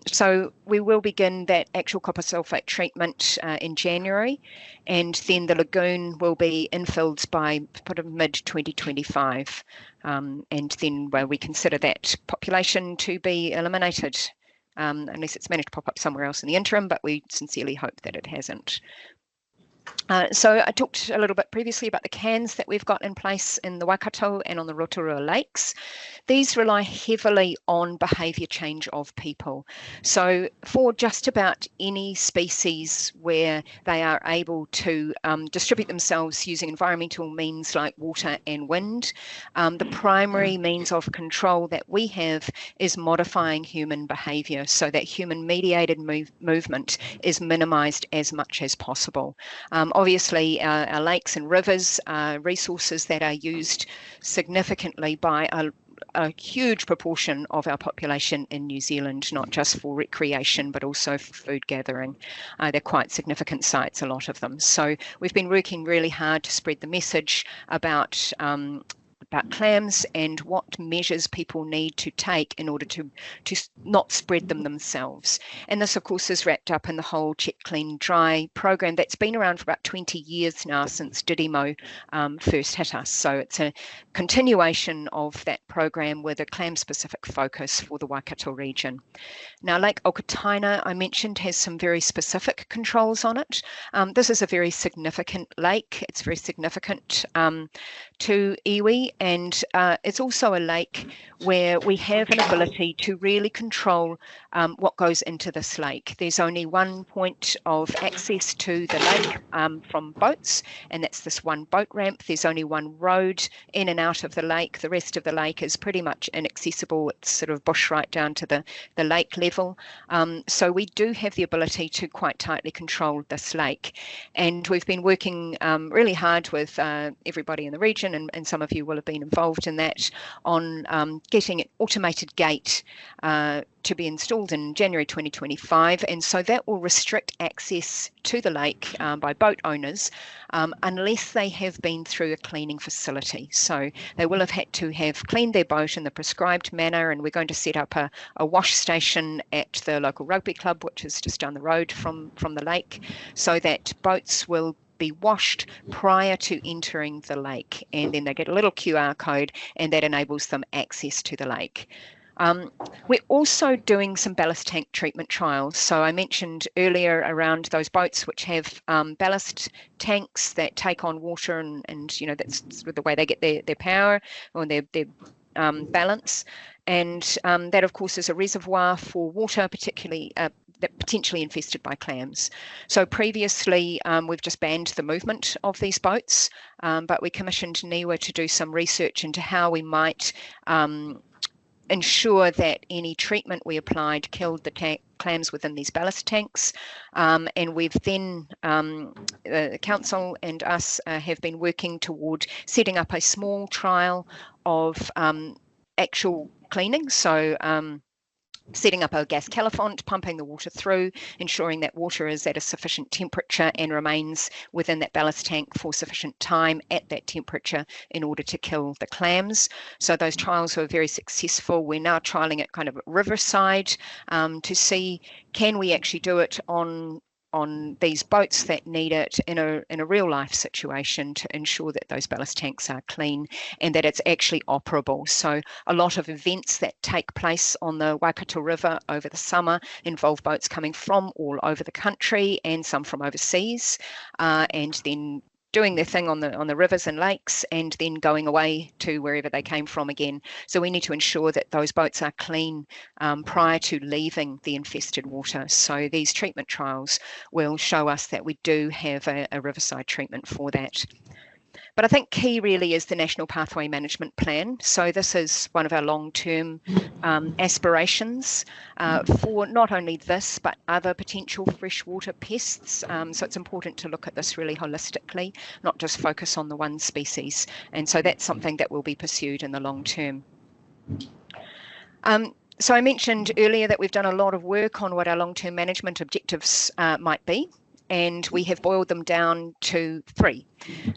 So we will begin that actual copper sulfate treatment in January, and then the lagoon will be infilled by mid-2025, and then we consider that population to be eliminated, unless it's managed to pop up somewhere else in the interim, but we sincerely hope that it hasn't. So I talked a little bit previously about the cans that we've got in place in the Waikato and on the Rotorua lakes. These rely heavily on behaviour change of people. So for just about any species where they are able to distribute themselves using environmental means like water and wind, the primary means of control that we have is modifying human behaviour so that human mediated movement is minimised as much as possible. Obviously, our lakes and rivers are resources that are used significantly by a huge proportion of our population in New Zealand, not just for recreation, but also for food gathering. They're quite significant sites, a lot of them. So we've been working really hard to spread the message about clams and what measures people need to take in order to not spread them themselves. And this, of course, is wrapped up in the whole Check, Clean, Dry program that's been around for about 20 years now, since Didimo first hit us. So it's a continuation of that program with a clam-specific focus for the Waikato region. Now, Lake Okataina, I mentioned, has some very specific controls on it. This is a very significant lake. It's very significant to iwi, and it's also a lake where we have an ability to really control what goes into this lake. There's only one point of access to the lake from boats, and that's this one boat ramp. There's only one road in and out of the lake. The rest of the lake is pretty much inaccessible. It's sort of bush right down to the lake level. So we do have the ability to quite tightly control this lake. And we've been working really hard with everybody in the region, and some of you will have been involved in that, on getting an automated gate to be installed in January 2025, and so that will restrict access to the lake by boat owners unless they have been through a cleaning facility. So they will have had to have cleaned their boat in the prescribed manner, and we're going to set up a wash station at the local rugby club, which is just down the road from the lake, so that boats will be washed prior to entering the lake, and then they get a little QR code, and that enables them access to the lake. We're also doing some ballast tank treatment trials. So I mentioned earlier around those boats which have ballast tanks that take on water, and that's the way they get their power or their balance. And that, of course, is a reservoir for water, particularly that potentially infested by clams. So previously, we've just banned the movement of these boats, but we commissioned NIWA to do some research into how we might ensure that any treatment we applied killed the clams within these ballast tanks. And we've then, the council and us have been working toward setting up a small trial of actual cleaning. So setting up a gas califont, pumping the water through, ensuring that water is at a sufficient temperature and remains within that ballast tank for sufficient time at that temperature in order to kill the clams. So those trials were very successful. We're now trialling it kind of at riverside to see, can we actually do it on these boats that need it in a real life situation to ensure that those ballast tanks are clean and that it's actually operable. So a lot of events that take place on the Waikato River over the summer involve boats coming from all over the country and some from overseas, and then doing their thing on the rivers and lakes and then going away to wherever they came from again. So we need to ensure that those boats are clean prior to leaving the infested water. So these treatment trials will show us that we do have a riverside treatment for that. But I think key really is the National Pathway Management Plan. So this is one of our long-term aspirations for not only this, but other potential freshwater pests. So it's important to look at this really holistically, not just focus on the one species. And so that's something that will be pursued in the long term. So I mentioned earlier that we've done a lot of work on what our long-term management objectives might be, and we have boiled them down to 3.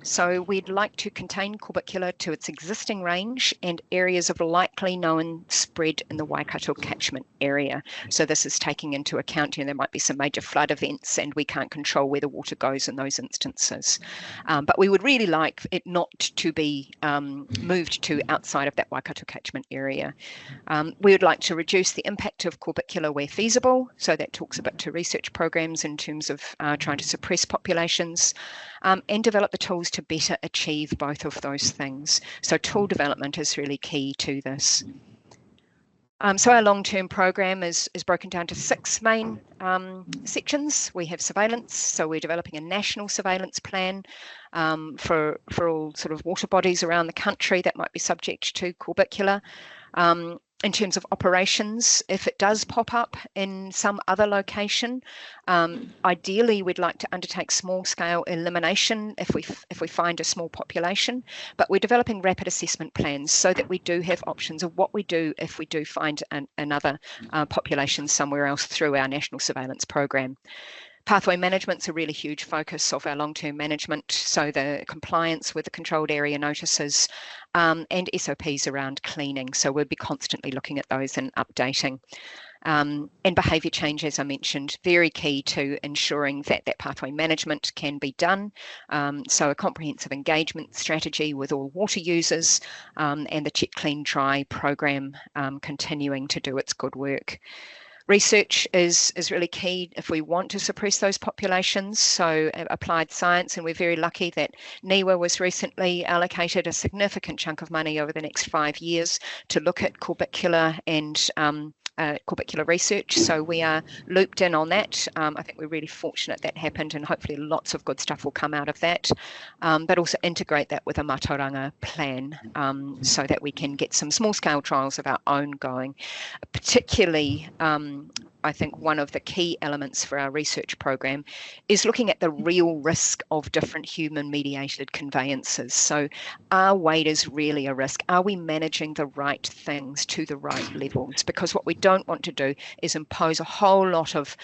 So we'd like to contain Corbicula to its existing range and areas of likely known spread in the Waikato catchment area. So this is taking into account, there might be some major flood events and we can't control where the water goes in those instances. But we would really like it not to be moved to outside of that Waikato catchment area. We would like to reduce the impact of Corbicula where feasible. So that talks a bit to research programs in terms of trying to suppress populations, and develop the tools to better achieve both of those things. So tool development is really key to this. So our long-term program is broken down to 6 main sections. We have surveillance, so we're developing a national surveillance plan for all sort of water bodies around the country that might be subject to Corbicula. In terms of operations, if it does pop up in some other location, ideally we'd like to undertake small-scale elimination if we find a small population, but we're developing rapid assessment plans so that we do have options of what we do if we do find another population somewhere else through our national surveillance program. Pathway management's a really huge focus of our long-term management, so the compliance with the controlled area notices and SOPs around cleaning. So we'll be constantly looking at those and updating. And behaviour change, as I mentioned, very key to ensuring that that pathway management can be done. So a comprehensive engagement strategy with all water users and the Check, Clean, Dry program continuing to do its good work. Research is really key if we want to suppress those populations, so applied science, and we're very lucky that NIWA was recently allocated a significant chunk of money over the next 5 years to look at Corbicula and Corbicula research, so we are looped in on that. I think we're really fortunate that happened, and hopefully lots of good stuff will come out of that, but also integrate that with a Mātauranga plan so that we can get some small-scale trials of our own going. Particularly, I think one of the key elements for our research program is looking at the real risk of different human-mediated conveyances. So are waders really a risk? Are we managing the right things to the right levels? Because what we don't want to do is impose a whole lot of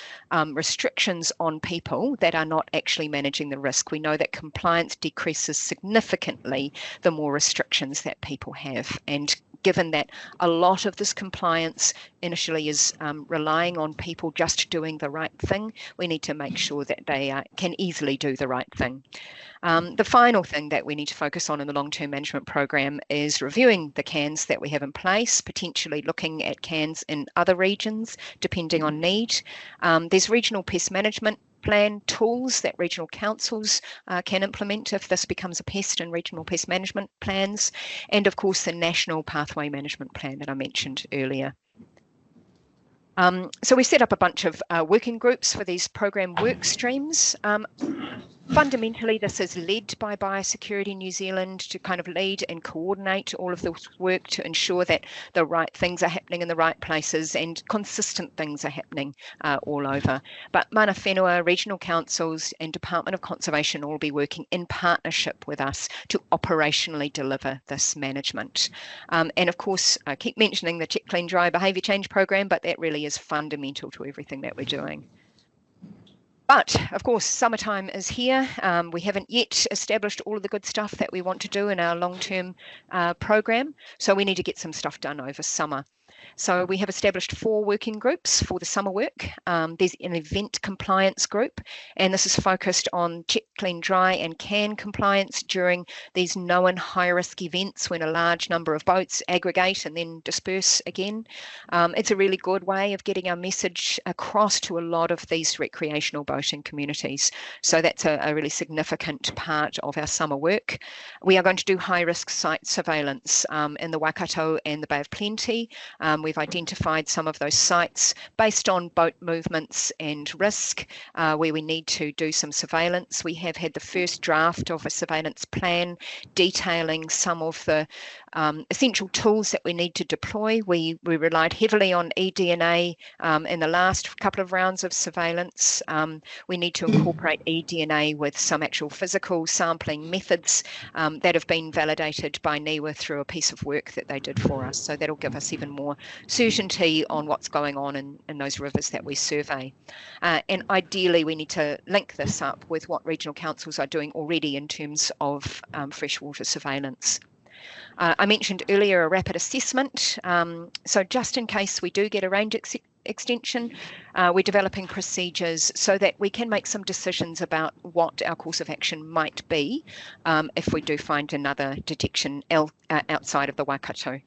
restrictions on people that are not actually managing the risk. We know that compliance decreases significantly the more restrictions that people have. And given that a lot of this compliance initially is relying on people just doing the right thing, we need to make sure that they can easily do the right thing. The final thing that we need to focus on in the long-term management program is reviewing the cans that we have in place, potentially looking at cans in other regions, depending on need. There's regional pest management plan tools that regional councils can implement if this becomes a pest in regional pest management plans, and of course the national pathway management plan that I mentioned earlier. So we set up a bunch of working groups for these program work streams. Fundamentally, this is led by Biosecurity New Zealand to kind of lead and coordinate all of this work to ensure that the right things are happening in the right places and consistent things are happening all over. But Mana Whenua, regional councils and Department of Conservation will be working in partnership with us to operationally deliver this management. And of course, I keep mentioning the Check, Clean, Dry behaviour change program, but that really is fundamental to everything that we're doing. But of course, summertime is here. We haven't yet established all of the good stuff that we want to do in our long-term program. So we need to get some stuff done over summer. So we have established 4 working groups for the summer work. There's an event compliance group, and this is focused on check, clean, dry and can compliance during these known high-risk events when a large number of boats aggregate and then disperse again. It's a really good way of getting our message across to a lot of these recreational boating communities. So that's a really significant part of our summer work. We are going to do high-risk site surveillance in the Waikato and the Bay of Plenty. We've identified some of those sites based on boat movements and risk where we need to do some surveillance. We have had the first draft of a surveillance plan detailing some of the essential tools that we need to deploy. We relied heavily on eDNA in the last couple of rounds of surveillance. We need to incorporate eDNA with some actual physical sampling methods that have been validated by NIWA through a piece of work that they did for us. So that'll give us even more certainty on what's going on in those rivers that we survey. And ideally, we need to link this up with what regional councils are doing already in terms of freshwater surveillance. I mentioned earlier a rapid assessment. So just in case we do get a range extension, we're developing procedures so that we can make some decisions about what our course of action might be if we do find another detection outside of the Waikato.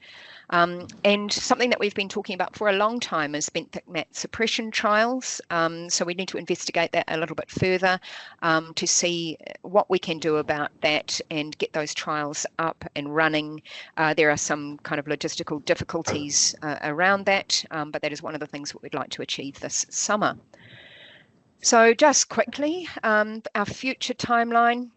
And something that we've been talking about for a long time is benthic mat suppression trials. So we need to investigate that a little bit further to see what we can do about that and get those trials up and running. There are some kind of logistical difficulties around that, but that is one of the things that we'd like to achieve this summer. So just quickly, our future timeline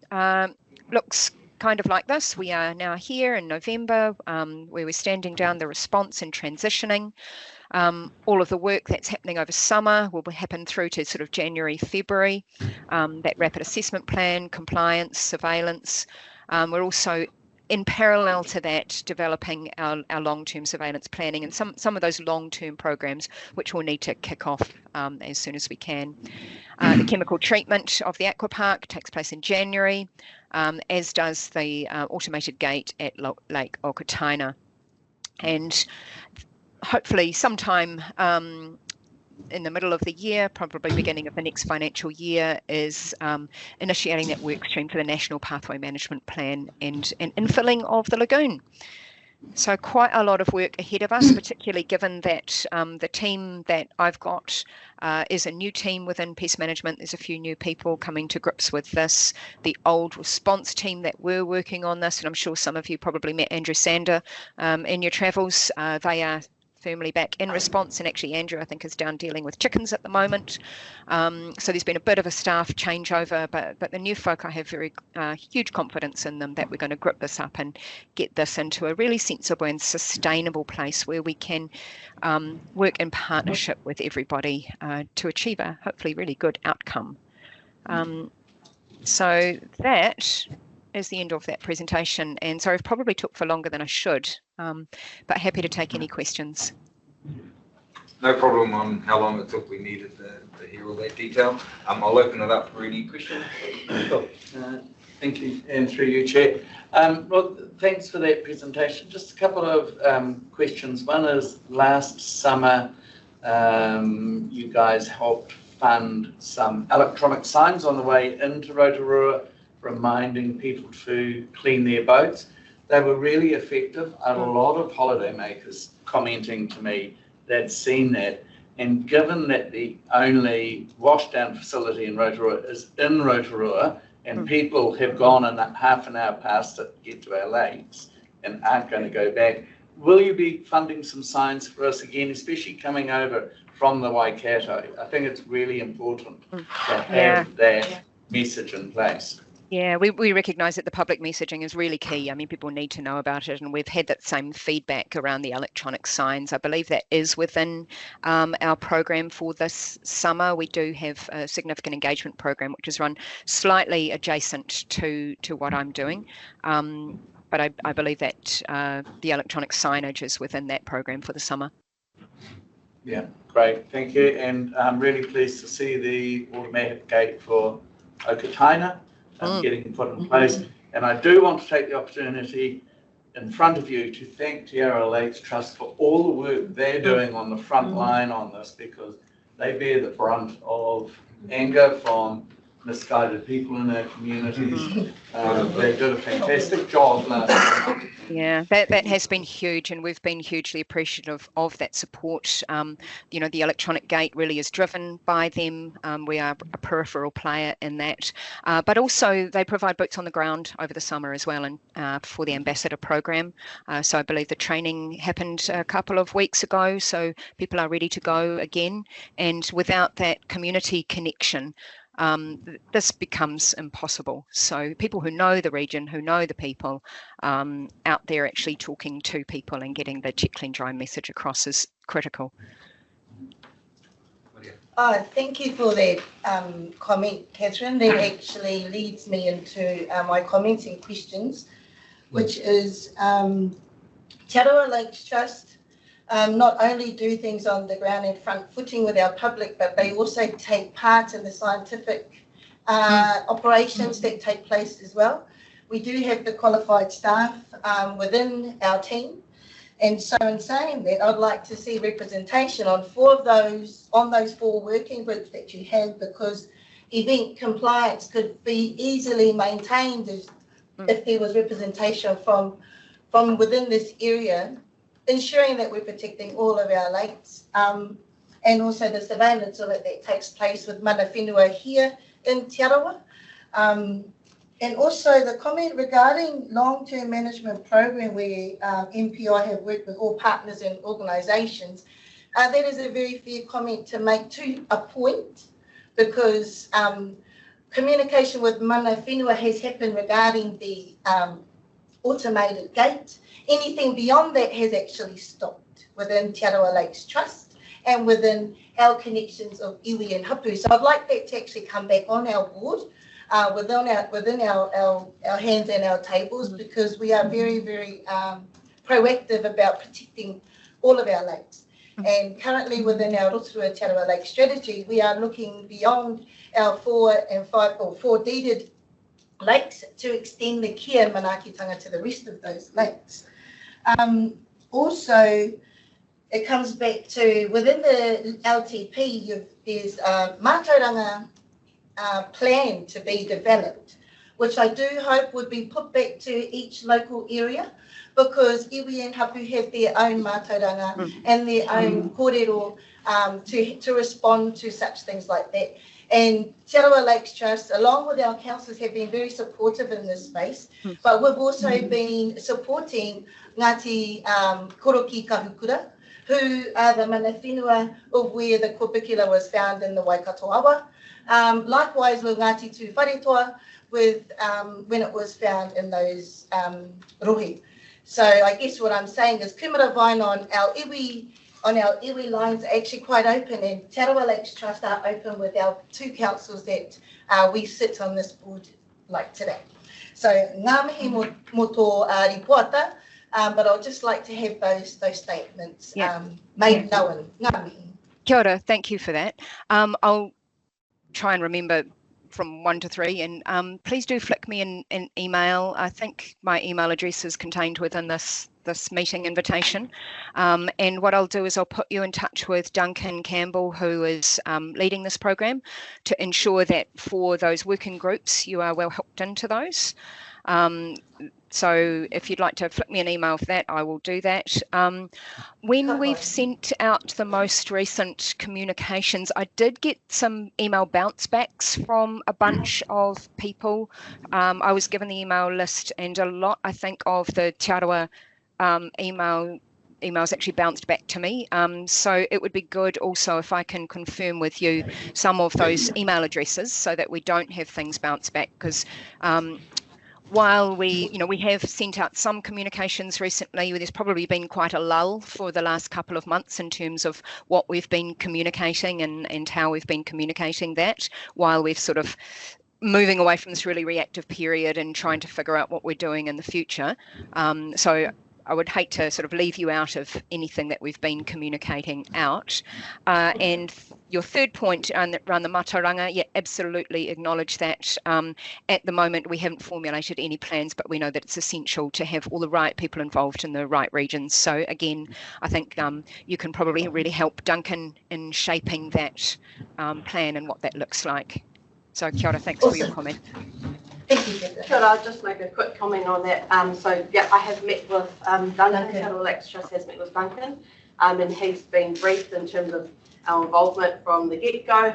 looks kind of like this. We are now here in November, where we're standing down the response and transitioning. All of the work that's happening over summer will happen through to sort of January, February. That rapid assessment plan, compliance, surveillance. We're also in parallel to that, developing our long-term surveillance planning and some of those long-term programs, which we'll need to kick off as soon as we can. The chemical treatment of the aquapark takes place in January, as does the automated gate at Lake Okataina. And hopefully sometime in the middle of the year, probably beginning of the next financial year, is initiating that work stream for the National Pathway Management Plan and infilling of the lagoon. So quite a lot of work ahead of us, particularly given that the team that I've got is a new team within pest management. There's a few new people coming to grips with this. The old response team that were working on this, and I'm sure some of you probably met Andrew Sander in your travels, they are firmly back in response, and actually Andrew I think is down dealing with chickens at the moment. So there's been a bit of a staff changeover, but the new folk, I have very huge confidence in them that we're going to grip this up and get this into a really sensible and sustainable place where we can work in partnership with everybody to achieve a hopefully really good outcome. So that is the end of that presentation, and so I've probably took for longer than I should, but happy to take any questions. No problem on how long it took. We needed to hear all that detail. I'll open it up for any questions. Cool. Thank you, and through you, Chair. Well, thanks for that presentation. Just a couple of questions. One is, last summer, you guys helped fund some electronic signs on the way into Rotorua, reminding people to clean their boats. They were really effective. A lot of holidaymakers commenting to me they'd seen that. And given that the only washdown facility in Rotorua is in Rotorua, and people have gone in half an hour past it to get to our lakes and aren't going to go back, will you be funding some signs for us again, especially coming over from the Waikato? I think it's really important to have that message in place. Yeah, we recognise that the public messaging is really key. I mean, people need to know about it, and we've had that same feedback around the electronic signs. I believe that is within our program for this summer. We do have a significant engagement program, which is run slightly adjacent to what I'm doing. But I believe that the electronic signage is within that program for the summer. Yeah, great, thank you. And I'm really pleased to see the automatic gate for Okataina getting put in place. And I do want to take the opportunity in front of you to thank Te Arawa Lakes Trust for all the work they're doing on the front line on this, because they bear the brunt of anger from misguided people in our communities. They did a fantastic job last year. Yeah, that has been huge, and we've been hugely appreciative of that support. You know, the electronic gate really is driven by them. We are a peripheral player in that, but also they provide boots on the ground over the summer as well, and for the ambassador program. So I believe the training happened a couple of weeks ago, so people are ready to go again. And without that community connection, this becomes impossible. So people who know the region, who know the people out there actually talking to people and getting the Check Clean Dry message across is critical. Thank you for that comment, Catherine. That actually leads me into my comments and questions, which is Te Arawa Lakes Trust not only do things on the ground and front footing with our public, but they also take part in the scientific operations that take place as well. We do have the qualified staff within our team. And so in saying that, I'd like to see representation on those 4 working groups that you have, because event compliance could be easily maintained if there was representation from within this area, ensuring that we're protecting all of our lakes, and also the surveillance of it that takes place with mana whenua here in Te Arawa. And also the comment regarding long-term management program where MPI have worked with all partners and organisations, that is a very fair comment to make to a point, because communication with mana whenua has happened regarding the automated gate. Anything beyond that has actually stopped within Te Arawa Lakes Trust and within our connections of iwi and hapu. So I'd like that to actually come back on our board, within our hands and our tables, because we are very, very proactive about protecting all of our lakes. And currently within our Rotorua Te Arawa Lake strategy, we are looking beyond our 4 and 5 or 4 deeded lakes to extend the kia manaakitanga to the rest of those lakes. Also, it comes back to within the LTP, there's a mātauranga plan to be developed, which I do hope would be put back to each local area, because iwi and hapu have their own mātauranga and their own kōrero to respond to such things like that. And Te Arawa Lakes Trust, along with our councils, have been very supportive in this space, but we've also been supporting Ngāti Koroki Kahukura, who are the mana whenua of where the kōpikila was found in the Waikato Awa. Likewise with Ngāti Tū Wharetoa, with when it was found in those rohe. So I guess what I'm saying is kumara vaina on our iwi lines are actually quite open, and Te Arawa Lakes Trust are open with our 2 councils that we sit on this board like today. So ngā mihi mo tō ripoata, but I'd just like to have those statements made known. Ngā mihi. Kia ora, thank you for that. I'll try and remember from 1 to 3, and please do flick me an email. I think my email address is contained within this meeting invitation, and what I'll do is I'll put you in touch with Duncan Campbell, who is leading this program, to ensure that for those working groups you are well hooked into those. So if you'd like to flick me an email for that, I will do that. When we've sent out the most recent communications, I did get some email bounce backs from a bunch of people. I was given the email list, and a lot, I think, of the Te Arawa emails actually bounced back to me. So it would be good also if I can confirm with you some of those email addresses so that we don't have things bounce back, because while we have sent out some communications recently, there's probably been quite a lull for the last couple of months in terms of what we've been communicating and how we've been communicating that, while we've sort of moving away from this really reactive period and trying to figure out what we're doing in the future. So I would hate to sort of leave you out of anything that we've been communicating out. And your third point around the mātauranga, yeah, absolutely acknowledge that. At the moment, we haven't formulated any plans, but we know that it's essential to have all the right people involved in the right regions. So again, I think you can probably really help Duncan in shaping that plan and what that looks like. So kia ora, thanks for your comment. Thank you, Heather. Sure, I'll just make a quick comment on that. So yeah, I have met with Duncan. Te Arawa Lakes Trust has met with Duncan, and he's been briefed in terms of our involvement from the get-go.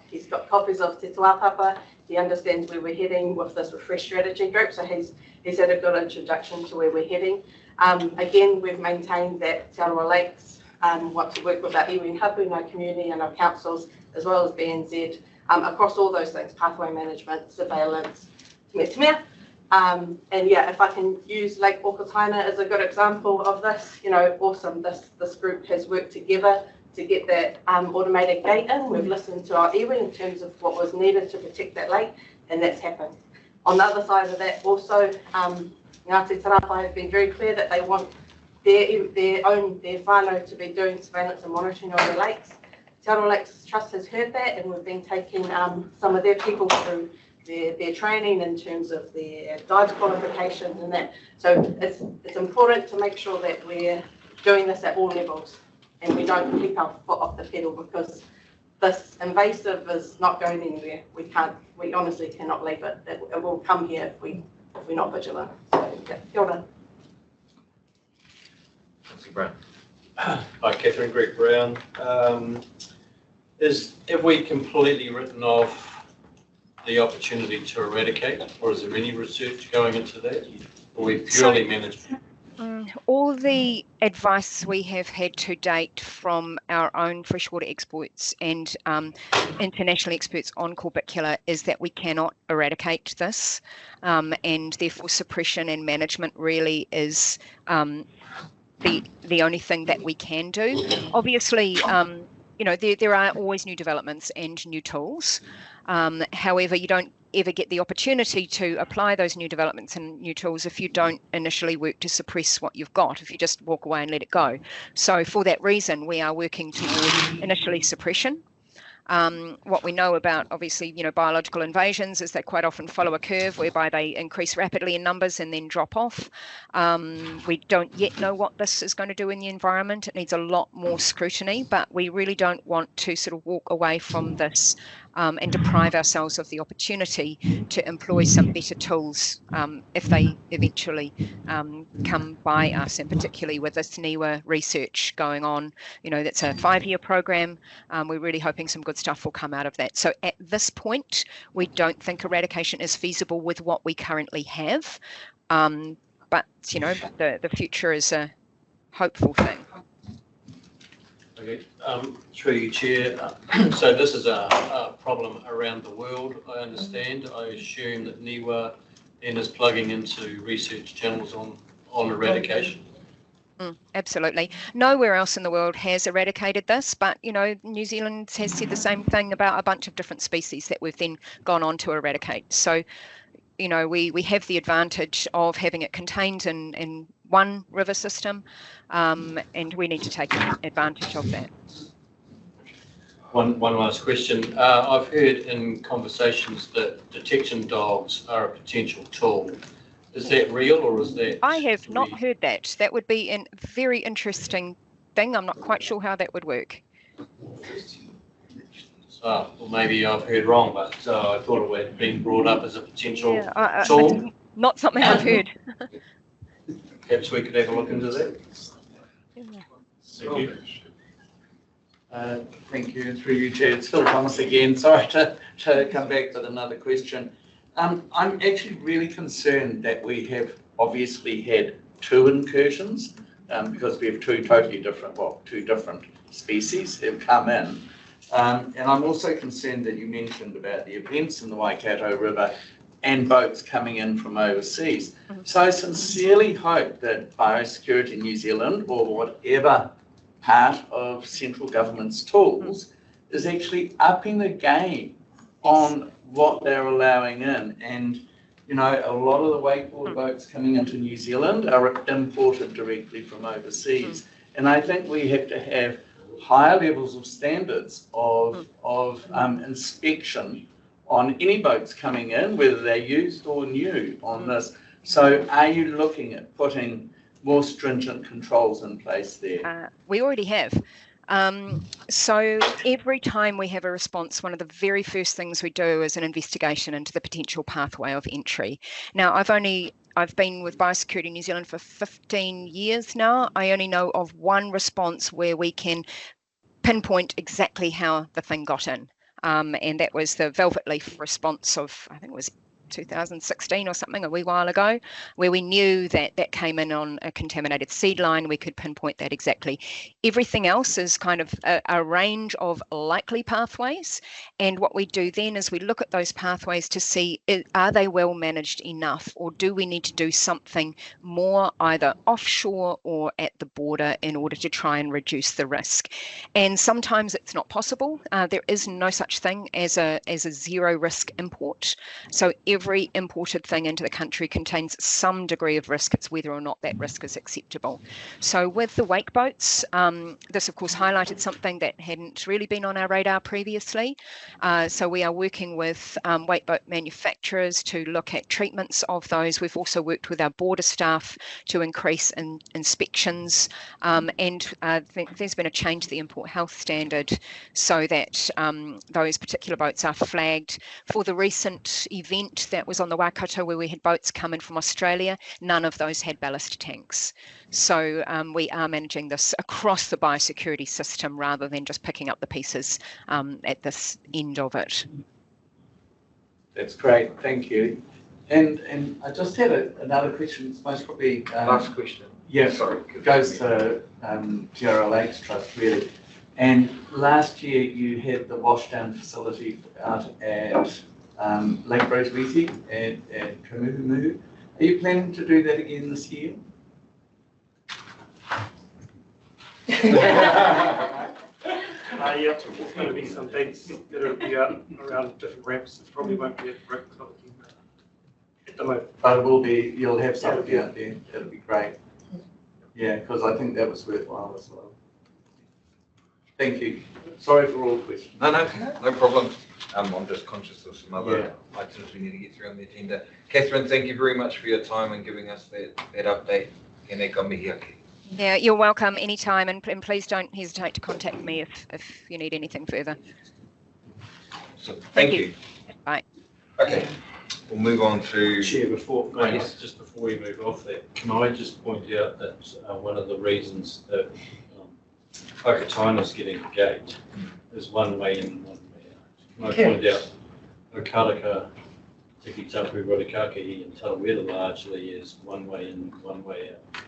He's got copies of Te Tuapapa. He understands where we're heading with this refresh strategy group, so he's had a good introduction to where we're heading. Again, we've maintained that Te Arawa Lakes want to work with our iwi and hapu, our community and our councils, as well as BNZ, across all those things: pathway management, surveillance, and yeah, if I can use Lake Okataina as a good example of this, awesome. This group has worked together to get that automated gate in. We've listened to our iwi in terms of what was needed to protect that lake, and that's happened. On the other side of that, also, Ngāti Tarapa have been very clear that they want their whānau to be doing surveillance and monitoring of the lakes. Te Arawa Lakes Trust has heard that, and we've been taking some of their people through their training in terms of their dive qualifications and that. So it's important to make sure that we're doing this at all levels and we don't keep our foot off the pedal, because this invasive is not going anywhere. We honestly cannot leave it. It will come here if we're not vigilant. So yeah, kia ora. Councillor Brown. Hi, Catherine. Greg Brown. Have we completely written off the opportunity to eradicate, or is there any research going into that? Or we purely management? All the advice we have had to date from our own freshwater experts and international experts on corbicula is that we cannot eradicate this, and therefore suppression and management really is the only thing that we can do. Obviously, there are always new developments and new tools. However, you don't ever get the opportunity to apply those new developments and new tools if you don't initially work to suppress what you've got, if you just walk away and let it go. So for that reason, we are working towards initially suppression. What we know about, obviously, biological invasions is they quite often follow a curve whereby they increase rapidly in numbers and then drop off. We don't yet know what this is going to do in the environment. It needs a lot more scrutiny, but we really don't want to sort of walk away from this and deprive ourselves of the opportunity to employ some better tools if they eventually come by us, and particularly with this NIWA research going on. That's a 5-year program. We're really hoping some good stuff will come out of that. So at this point, we don't think eradication is feasible with what we currently have. But, the future is a hopeful thing. Okay, through you, Chair. So this is a problem around the world, I understand. I assume that NIWA then is plugging into research channels on eradication. Absolutely. Nowhere else in the world has eradicated this, but, New Zealand has said the same thing about a bunch of different species that we've then gone on to eradicate. So, we have the advantage of having it contained in one river system, and we need to take advantage of that. One last question. I've heard in conversations that detection dogs are a potential tool. Is that real, or is that... I have not heard that. That would be a very interesting thing. I'm not quite sure how that would work. Well, maybe I've heard wrong, but I thought it had been brought up as a potential tool. Not something I've heard. Perhaps we could have a look into that. Thank you. Thank you, through you, Chair. It's Phil Thomas again. Sorry to come back with another question. I'm actually really concerned that we have obviously had 2 incursions because we have two different species have come in. And I'm also concerned that you mentioned about the events in the Waikato River and boats coming in from overseas. So I sincerely hope that Biosecurity New Zealand, or whatever part of central government's tools, is actually upping the game on what they're allowing in. And, you know, a lot of the wakeboard boats coming into New Zealand are imported directly from overseas. And I think we have to have higher levels of standards of inspection on any boats coming in, whether they're used or new on this. So are you looking at putting more stringent controls in place there? We already have. So every time we have a response, one of the very first things we do is an investigation into the potential pathway of entry. Now, I've been with Biosecurity New Zealand for 15 years now. I only know of one response where we can pinpoint exactly how the thing got in. And that was the Velvet Leaf response of, I think it was 2016 or something, a wee while ago, where we knew that that came in on a contaminated seed line. We could pinpoint that exactly. Everything else is kind of a range of likely pathways. And what we do then is we look at those pathways to see, are they well managed enough, or do we need to do something more either offshore or at the border in order to try and reduce the risk? And sometimes it's not possible. There is no such thing as a zero risk import. So every imported thing into the country contains some degree of risk. It's whether or not that risk is acceptable. So with the wake boats, this of course highlighted something that hadn't really been on our radar previously. So we are working with wake boat manufacturers to look at treatments of those. We've also worked with our border staff to increase inspections, and there's been a change to the import health standard so that those particular boats are flagged. For the recent event that was on the Waikato where we had boats come in from Australia, none of those had ballast tanks. So we are managing this across the biosecurity system rather than just picking up the pieces at this end of it. That's great, thank you. And I just had another question. It's most probably Last question. Yeah, Sorry. It goes to Te Arawa Lakes Trust really. And last year you had the washdown facility out at Lake Rotorua at Kamuhumuhu. Are you planning to do that again this year? Yeah, there's going to be some things that will be out around different ramps. It probably won't be at brick at the moment. But it will be, you'll have something out there. That'll be great. Yeah, because I think that was worthwhile as well. Thank you. Sorry for all the questions. No problem. I'm just conscious of some other items we need to get through on the agenda. Catherine, thank you very much for your time and giving us that update. Yeah, you're welcome anytime, and please don't hesitate to contact me if you need anything further. So, thank you. Bye. Okay, we'll move on to... Chair, before we move off that, can I just point out that one of the reasons that Okatana's getting a gate is one way in and one way out. Can I point out Okaraka, Tikitapu, Rotorua and Tarawera largely is one way in, one way out.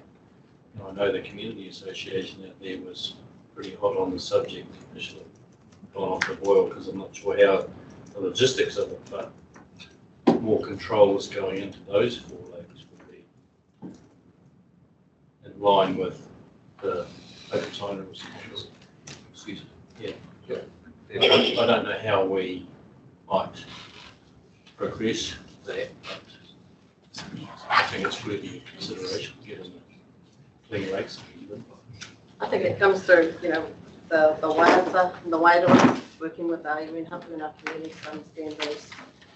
I know the community association out there was pretty hot on the subject initially, gone off the boil because I'm not sure how the logistics of it, but more controls going into those 4 lakes would be in line with the Okatana response. Excuse me. Yeah. I don't know how we might progress that, but I think it's worthy of consideration given the clean lakes. I think it comes through, you know, the waiata and the wairoa, working with our UN hapuna really to understand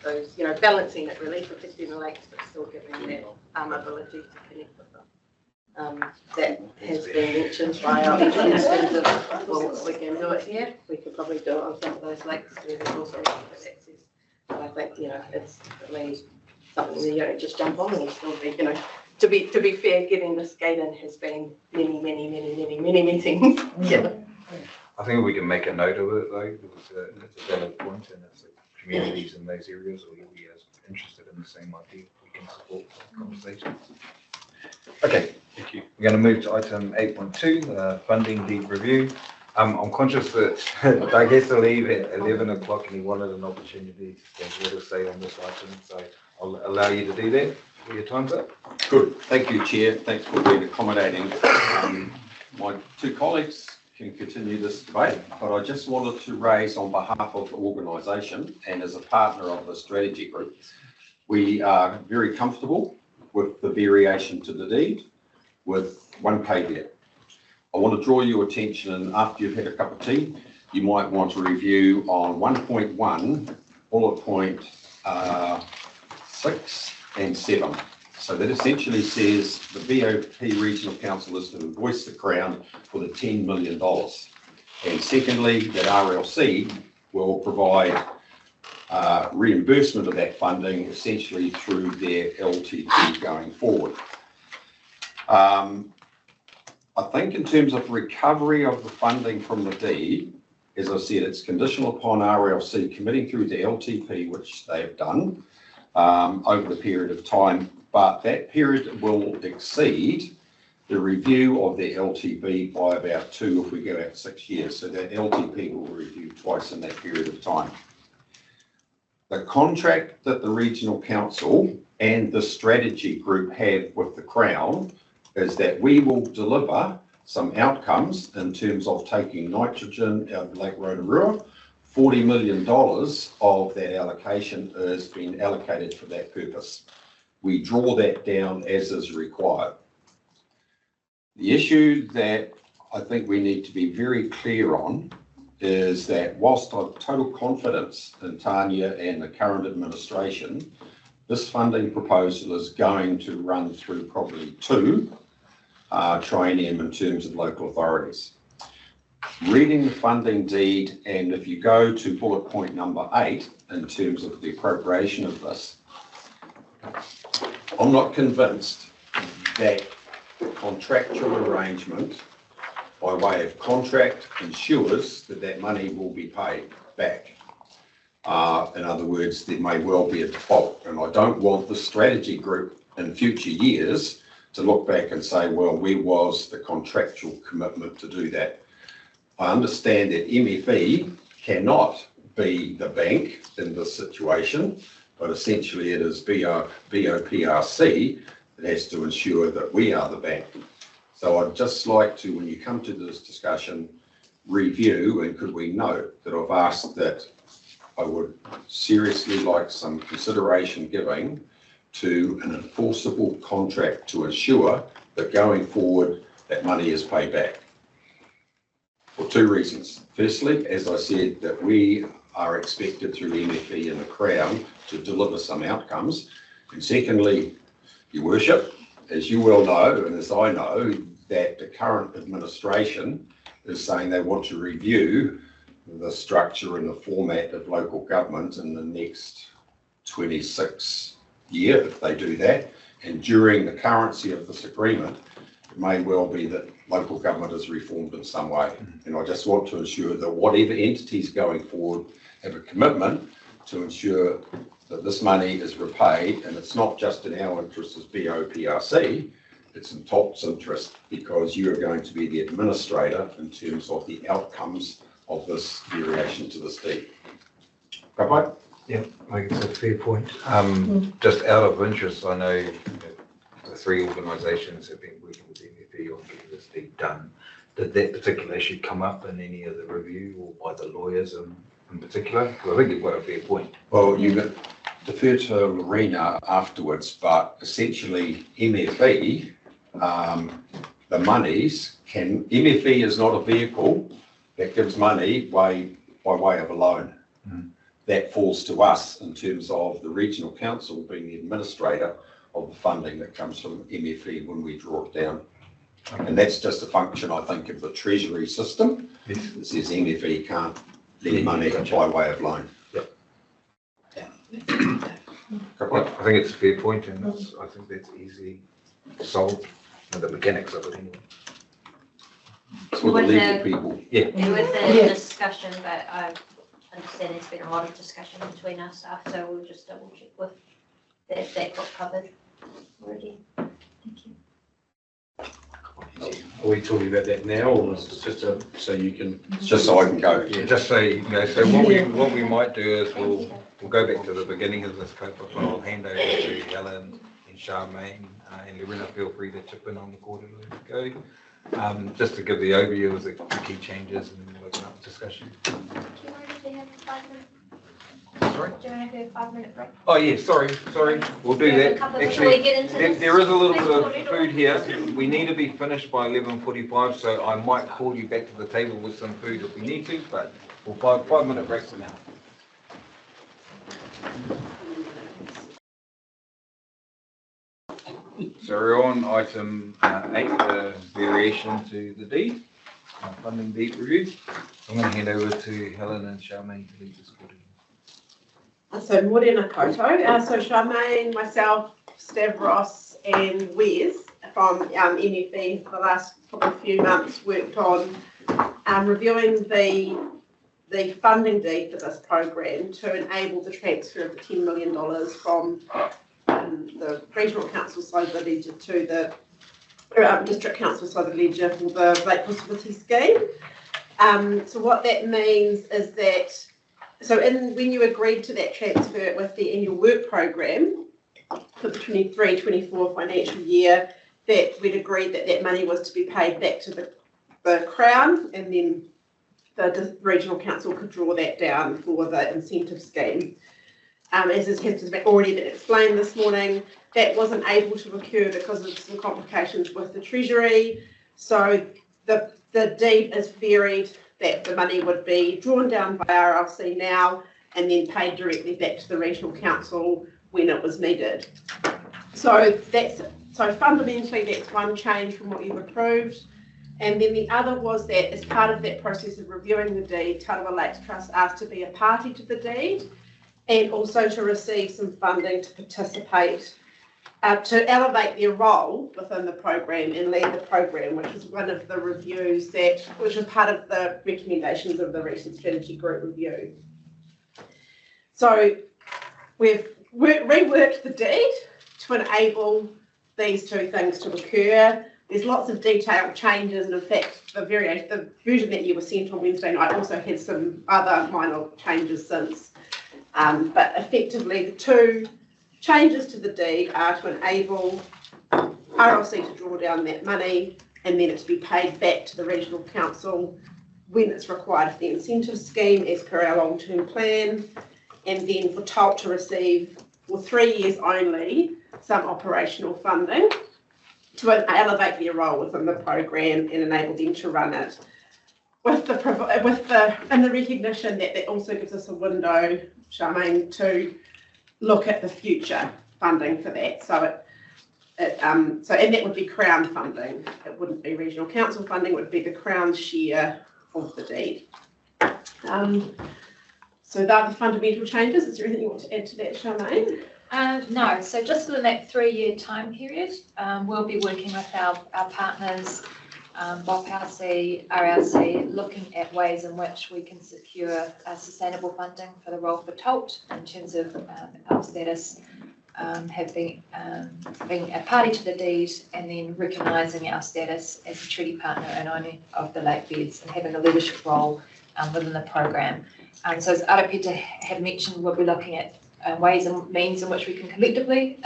those, you know, balancing it really, protecting the lakes, but still giving that ability to connect with them. That has been mentioned by our engineers in terms of, well, we can do it here, we could probably do it on some of those lakes where there's also access. But I think, you know, it's definitely something that you don't just jump on and still be, to be fair, getting this gate in has been many meetings. Yeah. I think we can make a note of it though, because it's a valid point, and if the communities in those areas or areas interested in the same idea, we can support the conversation. Okay, thank you. We're going to move to item 8.2, funding deed review. I'm conscious that Doug has to leave at 11 o'clock and he wanted an opportunity to have what to say on this item, so I'll allow you to do that before your time's up. Good, thank you, Chair. Thanks for being accommodating. My two colleagues can continue this debate, but I just wanted to raise on behalf of the organisation and as a partner of the strategy group, we are very comfortable with the variation to the deed with one caveat. I want to draw your attention, and after you've had a cup of tea, you might want to review on 1.1, bullet point 6 and 7. So that essentially says the BOP Regional Council is to invoice the Crown for the $10 million. And secondly, that RLC will provide reimbursement of that funding essentially through their LTP going forward. I think in terms of recovery of the funding from the deed, as I said, it's conditional upon RLC committing through the LTP, which they have done over the period of time, but that period will exceed the review of their LTP by about 2 if we go out 6 years. So that LTP will review twice in that period of time. The contract that the Regional Council and the strategy group have with the Crown is that we will deliver some outcomes in terms of taking nitrogen out of Lake Rotorua. $40 million of that allocation has been allocated for that purpose. We draw that down as is required. The issue that I think we need to be very clear on is that whilst I have total confidence in Tanya and the current administration, this funding proposal is going to run through probably 2 triennium in terms of local authorities. Reading the funding deed, and if you go to bullet point number 8 in terms of the appropriation of this, I'm not convinced that the contractual arrangement by way of contract ensures that that money will be paid back. In other words, there may well be a default, and I don't want the strategy group in future years to look back and say, well, where was the contractual commitment to do that? I understand that MFE cannot be the bank in this situation, but essentially it is BOPRC that has to ensure that we are the bank. So I'd just like to, when you come to this discussion, review, and could we note that I've asked that I would seriously like some consideration giving to an enforceable contract to ensure that going forward that money is paid back. For 2 reasons. Firstly, as I said, that we are expected through MFE and the Crown to deliver some outcomes. And secondly, Your Worship, as you well know, and as I know, that the current administration is saying they want to review the structure and the format of local government in the next 26 year, if they do that. And during the currency of this agreement, it may well be that local government is reformed in some way. And I just want to ensure that whatever entities going forward have a commitment to ensure that this money is repaid, and it's not just in our interest as BOPRC, it's in TOP's interest, because you are going to be the administrator in terms of the outcomes of this variation to this deed. Right? Yeah, I think it's a fair point. Just out of interest, I know the 3 organisations have been working with MFE on getting this deed done. Did that particular issue come up in any of the review or by the lawyers in particular? Because I think you've got a fair point. Well, you can defer to Lorena afterwards, but essentially MFE, the monies MFE is not a vehicle that gives money by way of a loan. That falls to us in terms of the Regional Council being the administrator of the funding that comes from MFE when we draw it down. And that's just a function, I think, of the Treasury system. It says MFE can't lend money by way of loan. I think it's a fair point, and I think that's easy to solve, and the mechanics of it anyway. It's for the legal people. Yeah. It was a discussion, but I understand there's been a lot of discussion between our staff, so we'll just double check with that got covered already. Thank you. Are we talking about that now, or is it just so you can? Just so I can go. Yeah, just so you know, so what we might do is we'll go back to the beginning of this paper, but I'll hand over to Helen and Charmaine, and Lorena, feel free to chip in on the quarterly go. Just to give the overview of the key changes, and then we'll open up discussion. Do you want to have a 5 minute? Sorry? Do you want to have a 5 minute break? Oh yeah, sorry, we'll do that. Before we Actually, get into this? there is a little bit of food here. We need to be finished by 11:45, so I might call you back to the table with some food if we need to, but we'll 5 minute break for now. So we're on item 8, the variation to the deed, funding deed review. I'm going to hand over to Helen and Charmaine to lead this quarter. So Morena Koto, so Charmaine, myself, Stavros and Wes from NFB for the last probably few months worked on reviewing the funding deed for this program to enable the transfer of the $10 million from the regional council side of the ledger to the district council side of the ledger for the Lake Possibility Scheme. So what that means is that, when you agreed to that transfer with the annual work program for the 23-24 financial year, that we'd agreed that that money was to be paid back to the Crown, and then the regional council could draw that down for the incentive scheme. As has already been explained this morning, that wasn't able to occur because of some complications with the Treasury. So the deed is varied that the money would be drawn down by RLC now and then paid directly back to the regional council when it was needed. So fundamentally that's one change from what you've approved. And then the other was that as part of that process of reviewing the deed, Arawa Lakes Trust asked to be a party to the deed and also to receive some funding to participate, to elevate their role within the program and lead the program, which was one of the reviews which was part of the recommendations of the recent strategy group review. So we've reworked the deed to enable these two things to occur. There's lots of detailed changes, and in fact, the version that you were sent on Wednesday night also had some other minor changes since. But effectively, the two changes to the deed are to enable RLC to draw down that money and then it to be paid back to the regional council when it's required for the incentive scheme as per our long-term plan, and then for TALT to receive for 3 years only some operational funding to elevate their role within the program and enable them to run it. And the recognition that also gives us a window, Charmaine, to look at the future funding for that. And that would be Crown funding. It wouldn't be regional council funding. It would be the Crown's share of the deed. So that are the fundamental changes. Is there anything you want to add to that, Charmaine? No, so just within that 3-year time period, we'll be working with our partners, BOPRC, RLC, looking at ways in which we can secure sustainable funding for the role for TALT in terms of our status, being a party to the deed, and then recognising our status as a treaty partner and owner of the lake beds and having a leadership role within the program. So as Arapita had mentioned, we'll be looking at ways and means in which we can collectively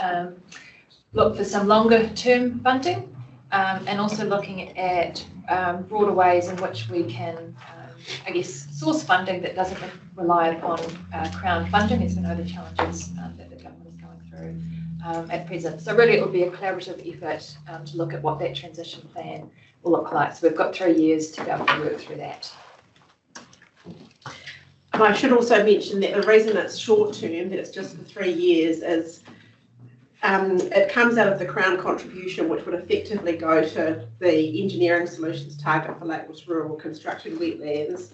look for some longer term funding, and also looking at broader ways in which we can, source funding that doesn't rely upon Crown funding, as we know the challenges that the government is going through at present. So really it will be a collaborative effort to look at what that transition plan will look like. So we've got 3 years to be able to work through that. And I should also mention that the reason it's short term, that it's just for 3 years, is it comes out of the Crown contribution, which would effectively go to the engineering solutions target for Lake Rotorua constructed wetlands.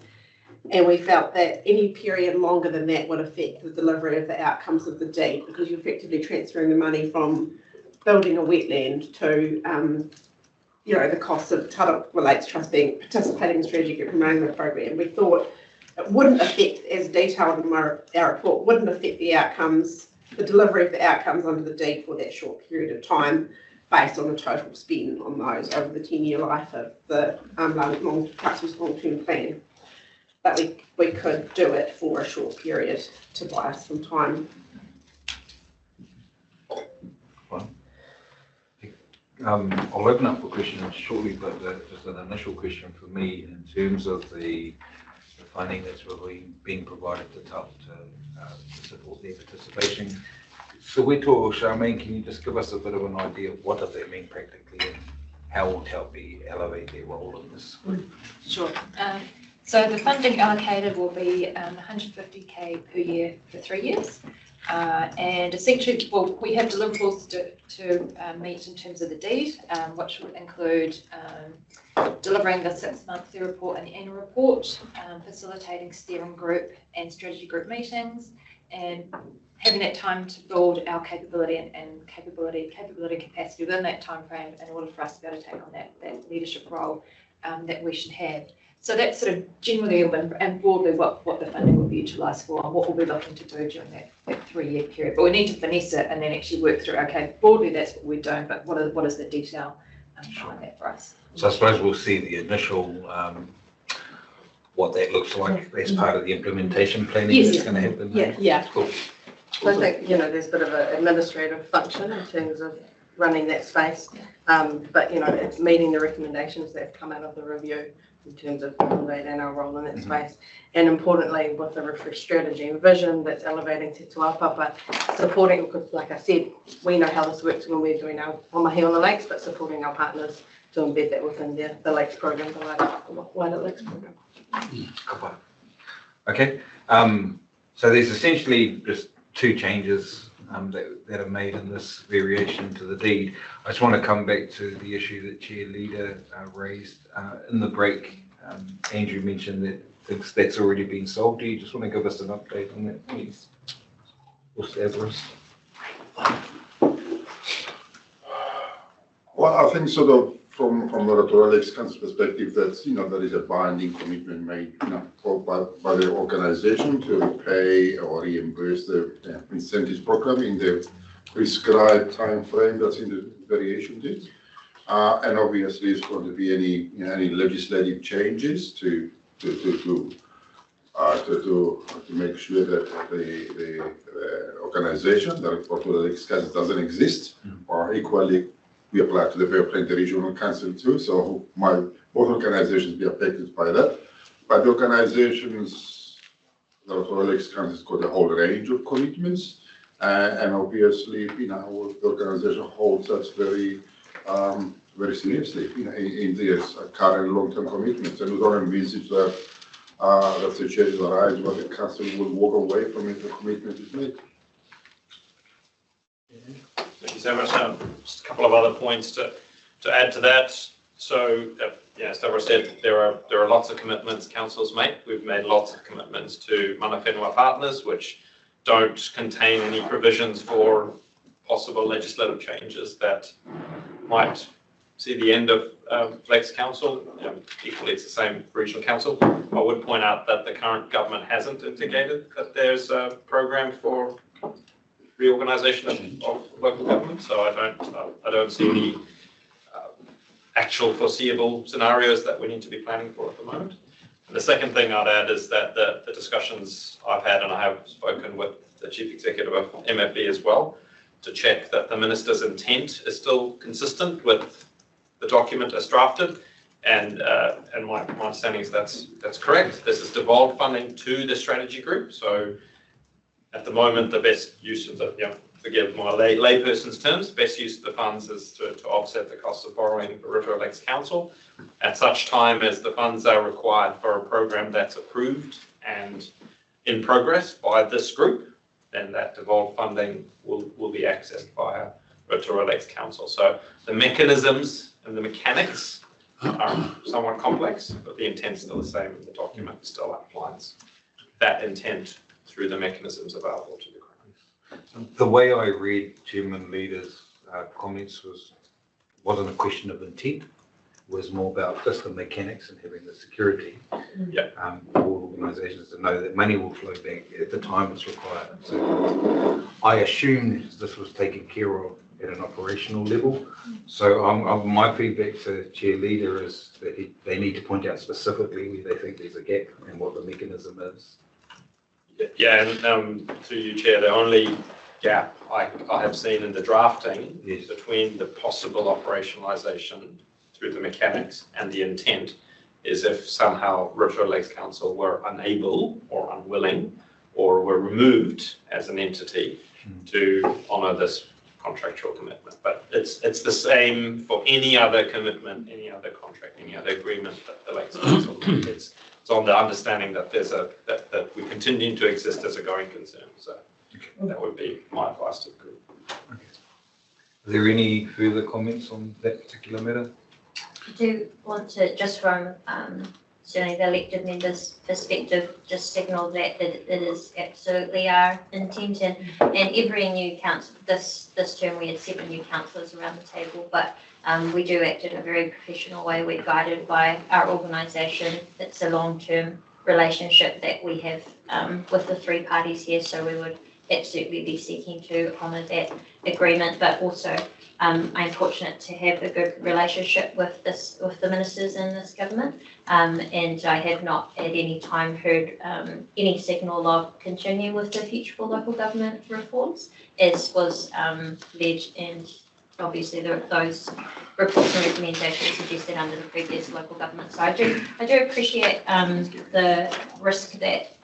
And we felt that any period longer than that would affect the delivery of the outcomes of the deed, because you're effectively transferring the money from building a wetland to, the cost of title relates trust being participating in the strategy group management program. We thought it wouldn't affect, as detailed in our report, wouldn't affect the outcomes, the delivery of the outcomes under the deed for that short period of time, based on the total spend on those over the 10-year life of the long-term plan. But we could do it for a short period to buy us some time. I'll open up for questions shortly, but just an initial question for me in terms of the funding that's really being provided to TUP to support their participation. Soweto or Charmaine, can you just give us a bit of an idea of what does that mean practically and how will TUP elevate their role in this? Sure. So the funding allocated will be 150k per year for 3 years. And essentially, well, we have deliverables to meet in terms of the deed, which would include delivering the 6-monthly report and the annual report, facilitating steering group and strategy group meetings, and having that time to build our capability and capability capacity within that time frame in order for us to be able to take on that leadership role that we should have. So that's sort of generally and broadly what the funding will be utilised for and what we'll be looking to do during that 3-year period. But we need to finesse it and then actually work through, okay, broadly that's what we're doing, but what is the detail behind that for us? So I suppose we'll see the initial, what that looks like as part of the implementation planning that's going to happen. Yeah. Cool. I think, there's a bit of an administrative function in terms of running that space, but, it's meeting the recommendations that have come out of the review in terms of elevating our role in that space. And importantly, with the refresh strategy and vision that's elevating Te Tuapapa, but supporting, because like I said, we know how this works when we're doing our Omahi on the Lakes, but supporting our partners to embed that within the Lakes program, the wider Lakes program. Okay, so there's essentially just 2 changes that are made in this variation to the deed. I just want to come back to the issue that Chair Leader raised in the break. Andrew mentioned that thinks that's already been solved. Do you just want to give us an update on that, please? Or Stavros? Well, I think sort of from the Rotorua Lakes Council perspective, that there is a binding commitment made by the organisation to pay or reimburse the incentives program in the prescribed time frame that's in the variation deed. And obviously, it's going to be any legislative changes to make sure that the organisation, the Rotorua Lakes Council, doesn't exist, or equally. We apply to the Bay of Plenty Regional Council too, so both organizations be affected by that. But the organizations, the Rotorua Lakes Council has got a whole range of commitments, and obviously, the organization holds that very, very seriously, in their current long-term commitments, and we don't envisage that that situation arise where the council will walk away from it, the commitment is made. Thank you so much. Just a couple of other points to add to that. So, as Deborah said, there are lots of commitments councils make. We've made lots of commitments to mana whenua partners, which don't contain any provisions for possible legislative changes that might see the end of Lakes Council. Equally, it's the same for Regional Council. I would point out that the current government hasn't indicated that there's a program for reorganisation of local government, so I don't see any actual foreseeable scenarios that we need to be planning for at the moment. And the second thing I'd add is that the discussions I've had, and I have spoken with the Chief Executive of MFE as well, to check that the Minister's intent is still consistent with the document as drafted, and my understanding is that's correct. This is devolved funding to the strategy group, so at the moment, the best use of the, forgive my layperson's terms, best use of the funds is to offset the cost of borrowing for Rotorua Lakes Council. At such time as the funds are required for a program that's approved and in progress by this group, then that devolved funding will be accessed via Rotorua Lakes Council. So the mechanisms and the mechanics are somewhat complex, but the intent's still the same, and the document still outlines that intent through the mechanisms available to the Crown. The way I read Chairman Leader's comments wasn't a question of intent, was more about just the mechanics and having the security for organisations to know that money will flow back at the time it's required. So I assumed this was taken care of at an operational level. So my feedback to Chair Leader is that they need to point out specifically where they think there's a gap and what the mechanism is. Yeah, and through you, Chair, the only gap I have seen in the drafting is between the possible operationalisation through the mechanics and the intent is if somehow Rotorua Lakes Council were unable or unwilling or were removed as an entity to honour this contractual commitment. But it's the same for any other commitment, any other contract, any other agreement that the Lakes Council it's on the understanding that there's that we continue to exist as a going concern. So that would be my advice to the group. Okay. Are there any further comments on that particular matter? I do want to, just from certainly the elected members' perspective, just signal that it is absolutely our intent, and every new council, this term we had 7 new councillors around the table, but we do act in a very professional way. We're guided by our organisation. It's a long-term relationship that we have with the 3 parties here, so we would absolutely be seeking to honour that agreement, but also I'm fortunate to have a good relationship with the ministers in this government, and I have not at any time heard any signal of continuing with the future for local government reforms, as was led, and obviously those reports and recommendations suggested under the previous local government. So I do appreciate the risk that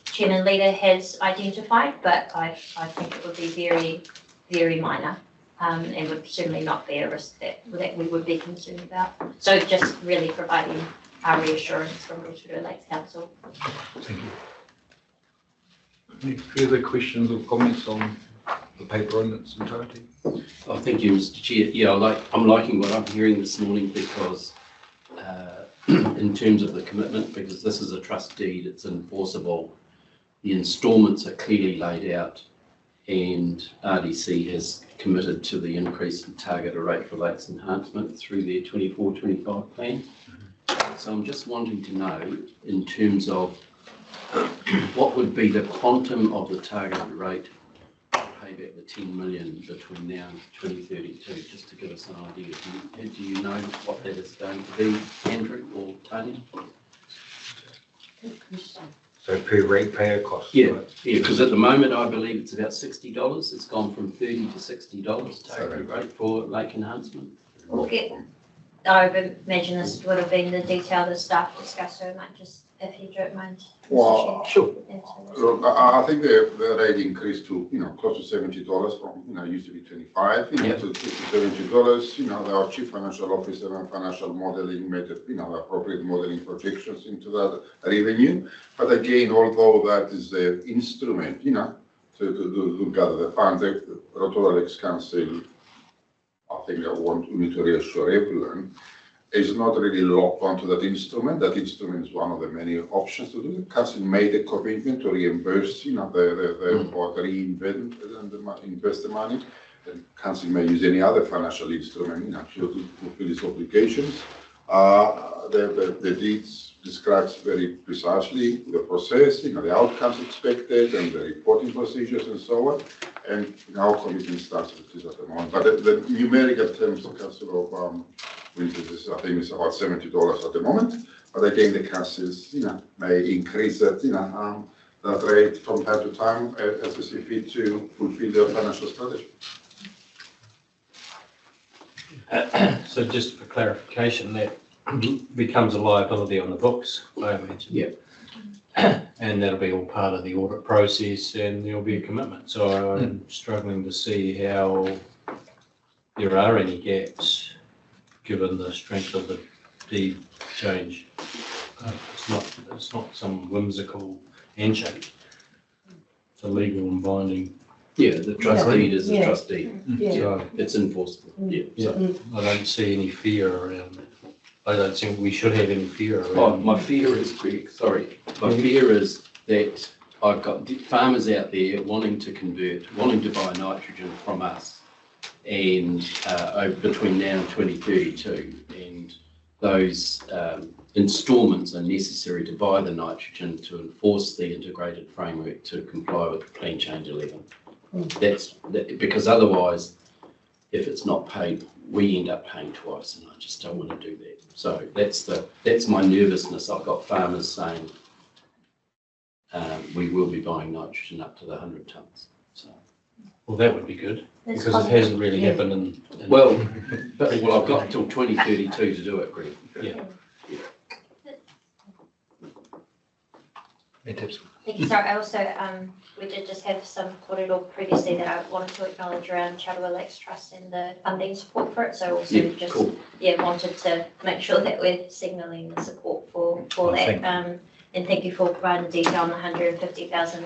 Chairman Leader has identified, but I think it would be very, very minor. And would certainly not be a risk that we would be concerned about. So just really providing our reassurance from Rotorua Lakes Council. Thank you. Any further questions or comments on the paper in its entirety? Oh, thank you, Mr. Chair. Yeah, I'm liking what I'm hearing this morning because in terms of the commitment, because this is a trust deed, it's enforceable. The instalments are clearly laid out, and RDC has committed to the increase in target rate for lakes enhancement through their 24-25 plan. So I'm just wanting to know, in terms of what would be the quantum of the target rate to pay back the 10 million between now and 2032, just to give us an idea. Do you know what that is going to be, Andrew or Tony? Good question. So per ratepayer cost? Yeah, because at the moment I believe it's about $60. It's gone from $30 to $60 target rate for lake enhancement. I would imagine this would have been the detail the staff discussed, so I might just, if you don't mind. Well, sure. Look, I think the rate increased to, close to $70 from, used to be 25, to $70. Our chief financial officer and financial modeling made appropriate modeling projections into that revenue. But again, although that is the instrument, to gather the funds, the Rotorua Lakes Council, I think we need to reassure everyone, is not really locked onto that instrument. That instrument is one of the many options to do. The council made a commitment to reimburse, or reinvest the money. The council may use any other financial instrument, to fulfill its obligations. The deeds describes very precisely the process, the outcomes expected, and the reporting procedures, and so on. And our commitment starts with this at the moment. But the numerical terms, the council of I think it's about $70 at the moment. But again, the councils, may increase that, that rate from time to time as they see fit to fulfill their financial strategy. So just for clarification, that becomes a liability on the books, I imagine. Yeah. And that'll be all part of the audit process, and there'll be a commitment. So I'm struggling to see how there are any gaps given the strength of the deed change. It's not some whimsical handshake. It's a legal and binding. Yeah, the trust deed is a trust deed. Yeah. So, it's enforceable. Yeah. So I don't see any fear around that. I don't think we should have any fear Oh, around. my fear is, Greg, sorry, my fear is that I've got farmers out there wanting to convert, wanting to buy nitrogen from us, and between now and 2032, and those instalments are necessary to buy the nitrogen to enforce the integrated framework to comply with Plan Change 11. Because otherwise, if it's not paid, we end up paying twice, and I just don't want to do that. So that's my nervousness. I've got farmers saying we will be buying nitrogen up to the 100 tonnes. So. Well, that would be good, because it hasn't really happened in. Well, I've got till 2032 to do it, Greg. Yeah. Thank you. Sorry, I also, we did just have some kōrero previously that I wanted to acknowledge around Arawa Lakes Trust and the funding support for it. So also wanted to make sure that we're signalling the support for that. And thank you for providing detail on the 150,000.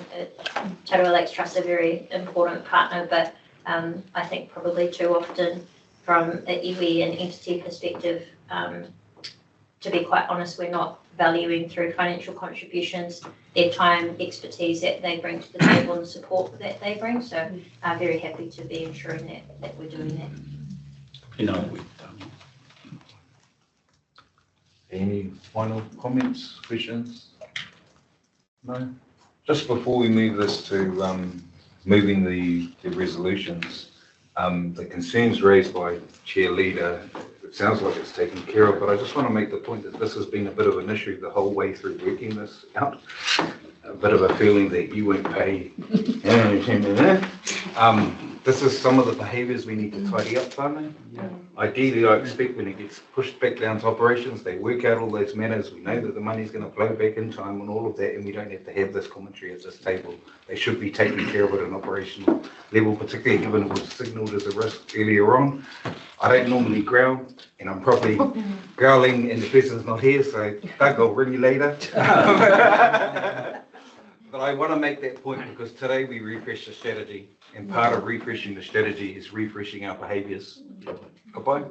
Arawa Lakes Trust is a very important partner, but I think probably too often from an iwi and entity perspective, to be quite honest, we're not valuing through financial contributions their time, expertise that they bring to the table and support that they bring. So I'm very happy to be ensuring that we're doing that. You know, Any final comments, questions? No? Just before we move this to moving the resolutions, the concerns raised by Chair Leader, it sounds like it's taken care of, but I just want to make the point that this has been a bit of an issue the whole way through working this out. A bit of a feeling that you won't pay. This is some of the behaviours we need to tidy up, Tane. Ideally, I expect when it gets pushed back down to operations, they work out all those matters. We know that the money's going to flow back in time and all of that, and we don't have to have this commentary at this table. They should be taking care of it at an operational level, particularly given it was signalled as a risk earlier on. I don't normally growl, and I'm probably growling, and the person's not here, so Doug, I'll ring you later. But I want to make that point because today we refresh the strategy, and part of refreshing the strategy is refreshing our behaviours. Goodbye.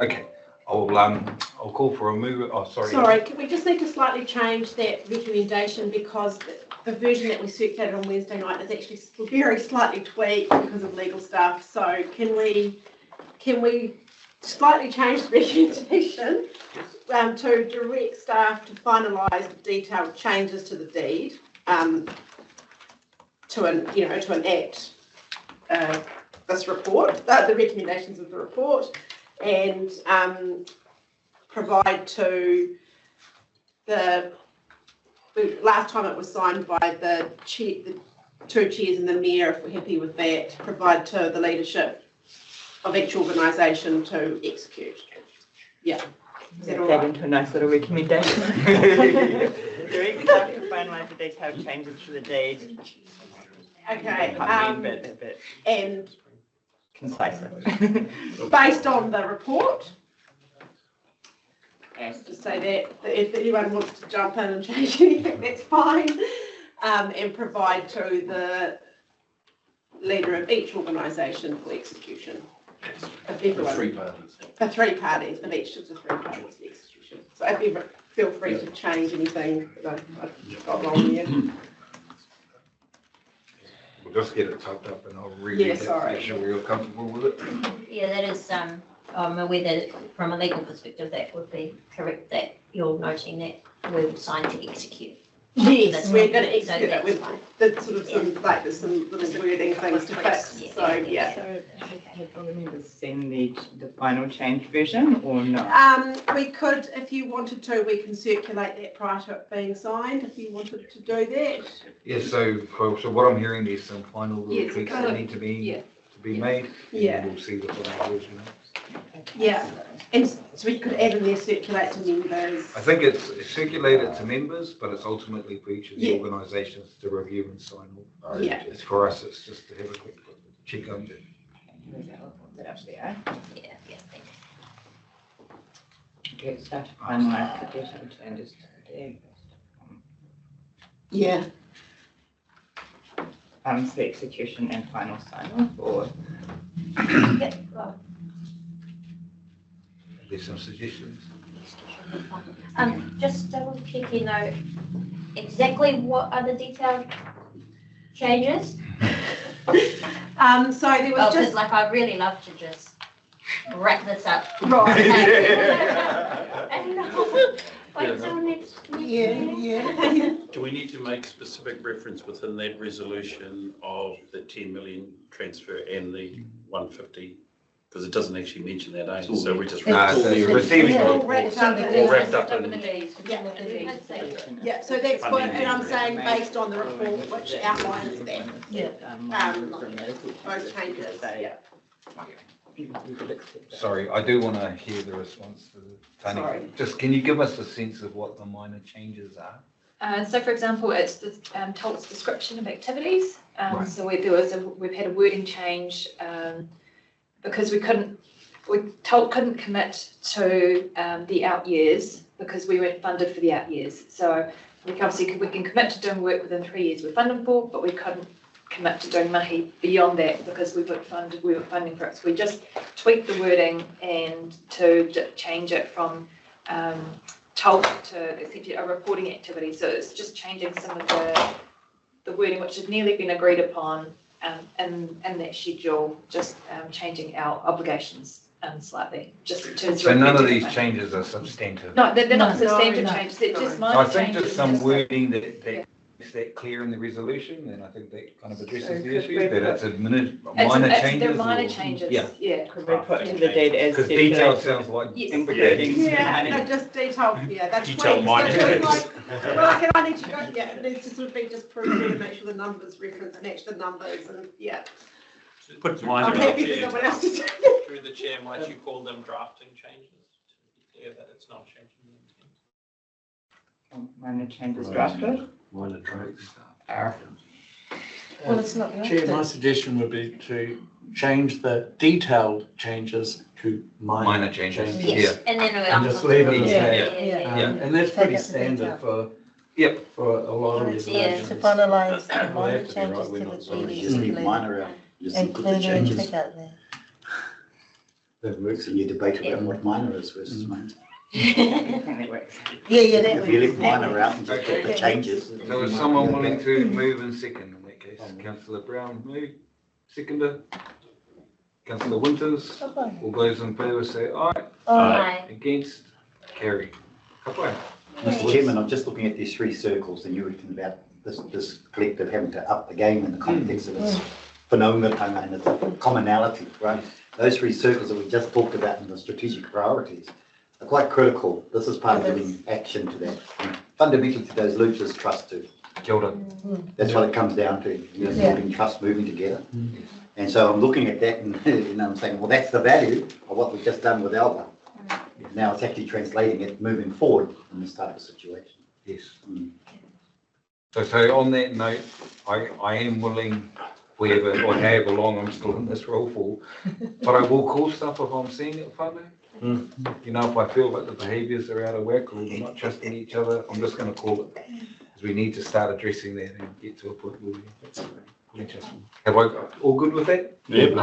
Okay, I'll call for a move. Oh, sorry. Sorry, we just need to slightly change that recommendation because the version that we circulated on Wednesday night is actually very slightly tweaked because of legal stuff. So can we slightly change the recommendation to direct staff to finalise the detailed changes to the deed? To enact this report, the recommendations of the report, and provide to the last time it was signed by the two chairs and the mayor, if we're happy with that, provide to the leadership of each organisation to execute. Yeah. Is that all right? Into a nice little recommendation. Direct staff to finalise the detailed changes to the deed. Okay. And concise. Based on the report. To say that if anyone wants to jump in and change anything, that's fine. And provide to the leader of each organisation for execution. For 3 parties. For 3 parties, of each of the 3 parties, the execution. So if you feel free to change anything that I've got wrong here. We'll just get it typed up and I'll read it. Make sure we're all comfortable with it. Yeah, that is, I'm aware that from a legal perspective, that would be correct, that you're noting that we will sign to execute. Yes, we're going to execute it with the sort of there's some little wording things to fix. So yeah. So have all the members seen the final change version or not? We could, if you wanted to, we can circulate that prior to it being signed. If you wanted to do that. Yeah. So what I'm hearing is some final little tweaks that need to be made. Yeah. We'll see what the version is. Yeah, and so we could add in there circulate to members. I think it's circulated to members, but it's ultimately for each of the organisations to review and sign off. Yeah. It's for us, it's just to have a quick check on it. Okay, start to finalise the detailed changes to the deed. Yeah. For execution and final sign off or? There's some suggestions. Just double checking though, exactly what are the detailed changes? So there was Oh, just like I'd really love to just wrap this up. right. And wait till next Yeah. Do we need to make specific reference within that resolution of the 10 million transfer and the 150? Because it doesn't actually mention that, eh? So we just. Receiving. All wrapped up in All wrapped up in. Yeah, so that's what, and I'm saying based on the report which outlines that, those changes, yeah. Sorry, I do want to hear the response to Tony. Sorry. Just, can you give us a sense of what the minor changes are? So for example, it's the TOLT's description of activities. Right. So we've had a wording change because TOLT couldn't commit to the out years because we weren't funded for the out years. So we can commit to doing work within 3 years we're funded for, but we couldn't commit to doing mahi beyond that because we were funding for it. So we just tweaked the wording and to change it from TOLT to essentially a reporting activity. So it's just changing some of the wording which had nearly been agreed upon in that schedule, just changing our obligations slightly. So none of these changes are substantive? No, they're not substantive changes, they're just minor I think changes. just some wording that makes that clear in the resolution, and I think that kind of addresses the issue, that it's minor changes. They're minor changes, yeah. Could we put to the date as Because detail sounds like implicating. Yeah, no, just detail, that's Detail tweaks, minor so it's changes. like, well, I need to go, yeah, it needs to sort of be just proven to make sure the numbers reference match the numbers and, yeah. Put I'm minor happy for changes. someone else to take it. Through the chair, might you call them drafting changes to be clear that it's not changing the intent? Minor changes drafted. Minor traits. Well, it's not Chair, my suggestion would be to change the detailed changes to minor changes. Yes, and then And just leave it as that. yeah. And that's pretty standard for a lot of To resolutions. finalise the Well, minor they have to be changes right, to we're the not sorry, GDs. Just leave minor out, just put the Include and changes. tick out there. That works, and you debate about what minor is versus minor. Yeah, that If works. you leave minor out and just put the changes. So is someone willing to move and second in that case? Councillor Brown, move. Seconder. Councillor Winters. All those in favour say aye. Aye. Against? Carry. Kapai. Mr. Chairman, I'm just looking at these three circles, and you're talking about this collective having to up the game in the context of its phenomenon and its commonality, right? Those three circles that we just talked about in the strategic priorities are quite critical. This is part of giving action to that. And fundamentally, to those loops is trust too. Kia ora. That's what it comes down to, building trust, moving together. And so I'm looking at that and I'm saying, well, that's the value of what we've just done with Alba. Now it's actually translating it, moving forward in this type of situation. Yes. So on that note, I am willing, however long I'm still in this role for, but I will call stuff if I'm seeing it whānau. You know, if I feel like the behaviours are out of whack or we're not trusting each other, I'm just going to call it. Because we need to start addressing that and get to a point where we just. Have I all good with that? Can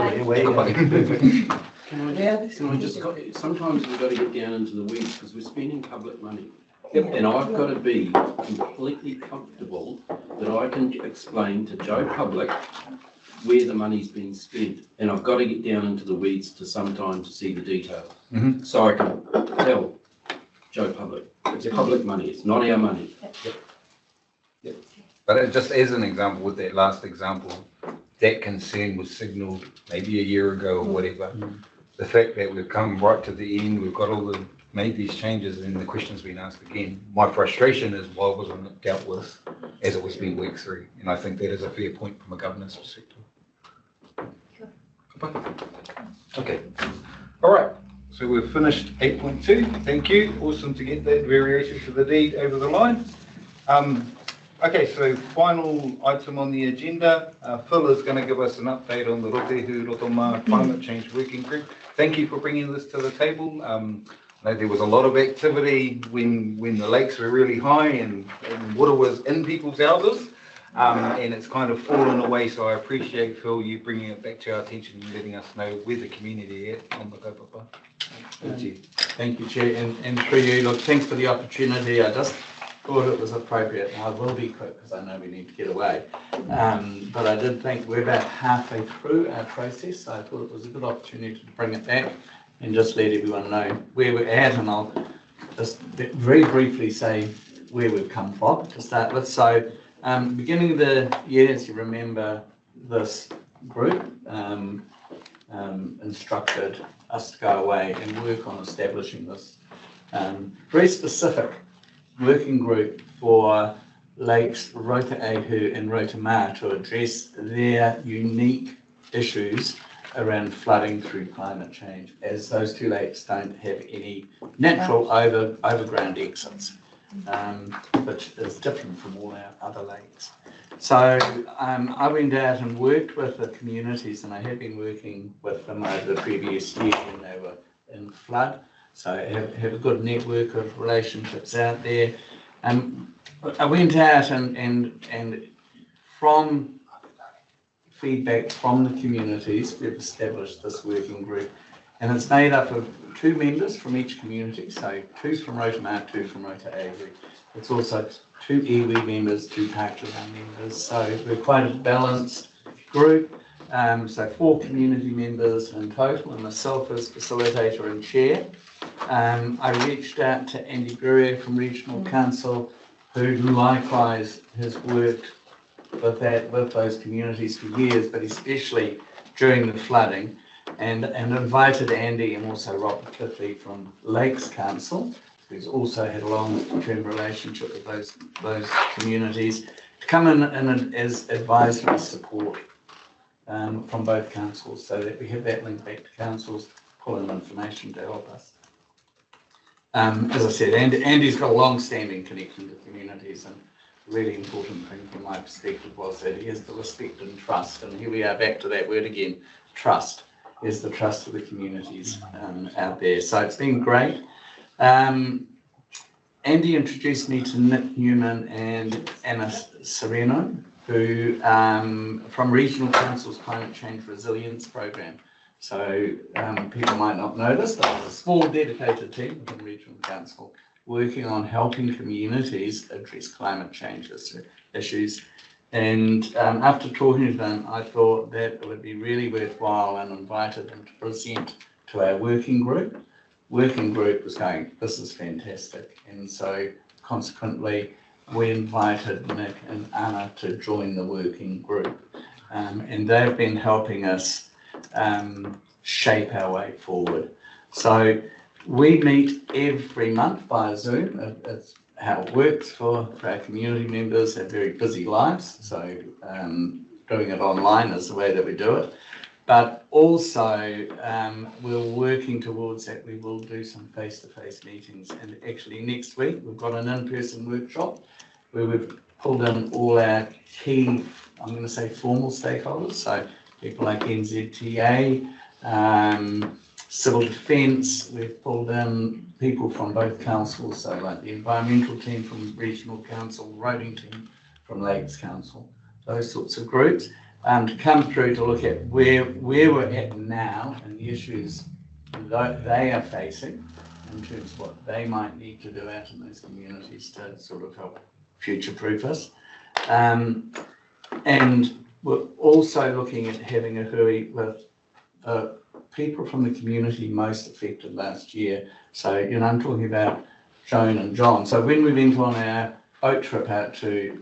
I just, sometimes we've got to get down into the weeds because we're spending public money. And I've got to be completely comfortable that I can explain to Joe Public where the money's being spent. And I've got to get down into the weeds to sometimes see the detail. So I can tell Joe Public, it's public money, it's not our money. But just as an example, with that last example, that concern was signalled maybe a year ago or whatever. The fact that we've come right to the end, we've got made these changes and the question's been asked again. My frustration is why wasn't it dealt with as it was being worked through? And I think that is a fair point from a governance perspective. Okay. All right. So we've finished 8.2. Thank you. Awesome to get that variation to the deed over the line. Okay, so final item on the agenda. Phil is going to give us an update on the Rotorua Climate Change Working Group. Thank you for bringing this to the table. I know there was a lot of activity when the lakes were really high and water was in people's houses. and it's kind of fallen away. So I appreciate, Phil, you bringing it back to our attention and letting us know where the community is on the kaupapa. Thank you. Thank you, Chair, and through you, look, thanks for the opportunity. I just thought it was appropriate, and I will be quick because I know we need to get away. But I did think we're about halfway through our process, so I thought it was a good opportunity to bring it back and just let everyone know where we're at, and I'll just very briefly say where we've come from to start with. So, beginning of the year, as you remember, this group instructed us to go away and work on establishing this very specific working group for lakes Rotorua and Rotorua to address their unique issues around flooding through climate change, as those two lakes don't have any natural overground exits, which is different from all our other lakes. So I went out and worked with the communities, and I have been working with them over the previous year when they were in flood. So I have a good network of relationships out there. I went out and from feedback from the communities, we've established this working group, and it's made up of 2 members from each community, so 2 from Rotorua, 2 from Rotorua. It's also 2 iwi members, 2 Pākehā members, so we're quite a balanced group. So 4 community members in total, and myself as facilitator and chair. I reached out to Andy Guerrier from Regional Council, who likewise has worked with those communities for years, but especially during the flooding, and invited Andy and also Robert Cliffley from Lakes Council, who's also had a long-term relationship with those communities, to come in and as advisory support from both councils, so that we have that link back to councils, pull in information to help us. As I said, Andy's got a long-standing connection to communities, and a really important thing from my perspective was that he has the respect and trust, and here we are back to that word again, trust. Is the trust of the communities out there. So it's been great. Andy introduced me to Nick Newman and Anna Sereno, who from Regional Council's Climate Change Resilience Program. So people might not know this, but there's a small dedicated team within Regional Council working on helping communities address climate change issues. And after talking to them, I thought that it would be really worthwhile, and invited them to present to our working group. Working group was going, this is fantastic. And so consequently, we invited Nick and Anna to join the working group. And they've been helping us shape our way forward. So we meet every month via Zoom. It's how it works for our community members. Have very busy lives, so doing it online is the way that we do it. But also we're working towards that. We will do some face-to-face meetings, and actually next week we've got an in-person workshop where we've pulled in all our key, I'm going to say formal stakeholders, so people like NZTA, Civil Defence. We've pulled in people from both councils, so like the environmental team from Regional Council, roading team from Lakes Council, those sorts of groups, to come through to look at where we're at now and the issues that they are facing in terms of what they might need to do out in those communities to sort of help future-proof us. And we're also looking at having a hui with people from the community most affected last year. So, you know, I'm talking about Joan and John. So when we went on our boat trip out to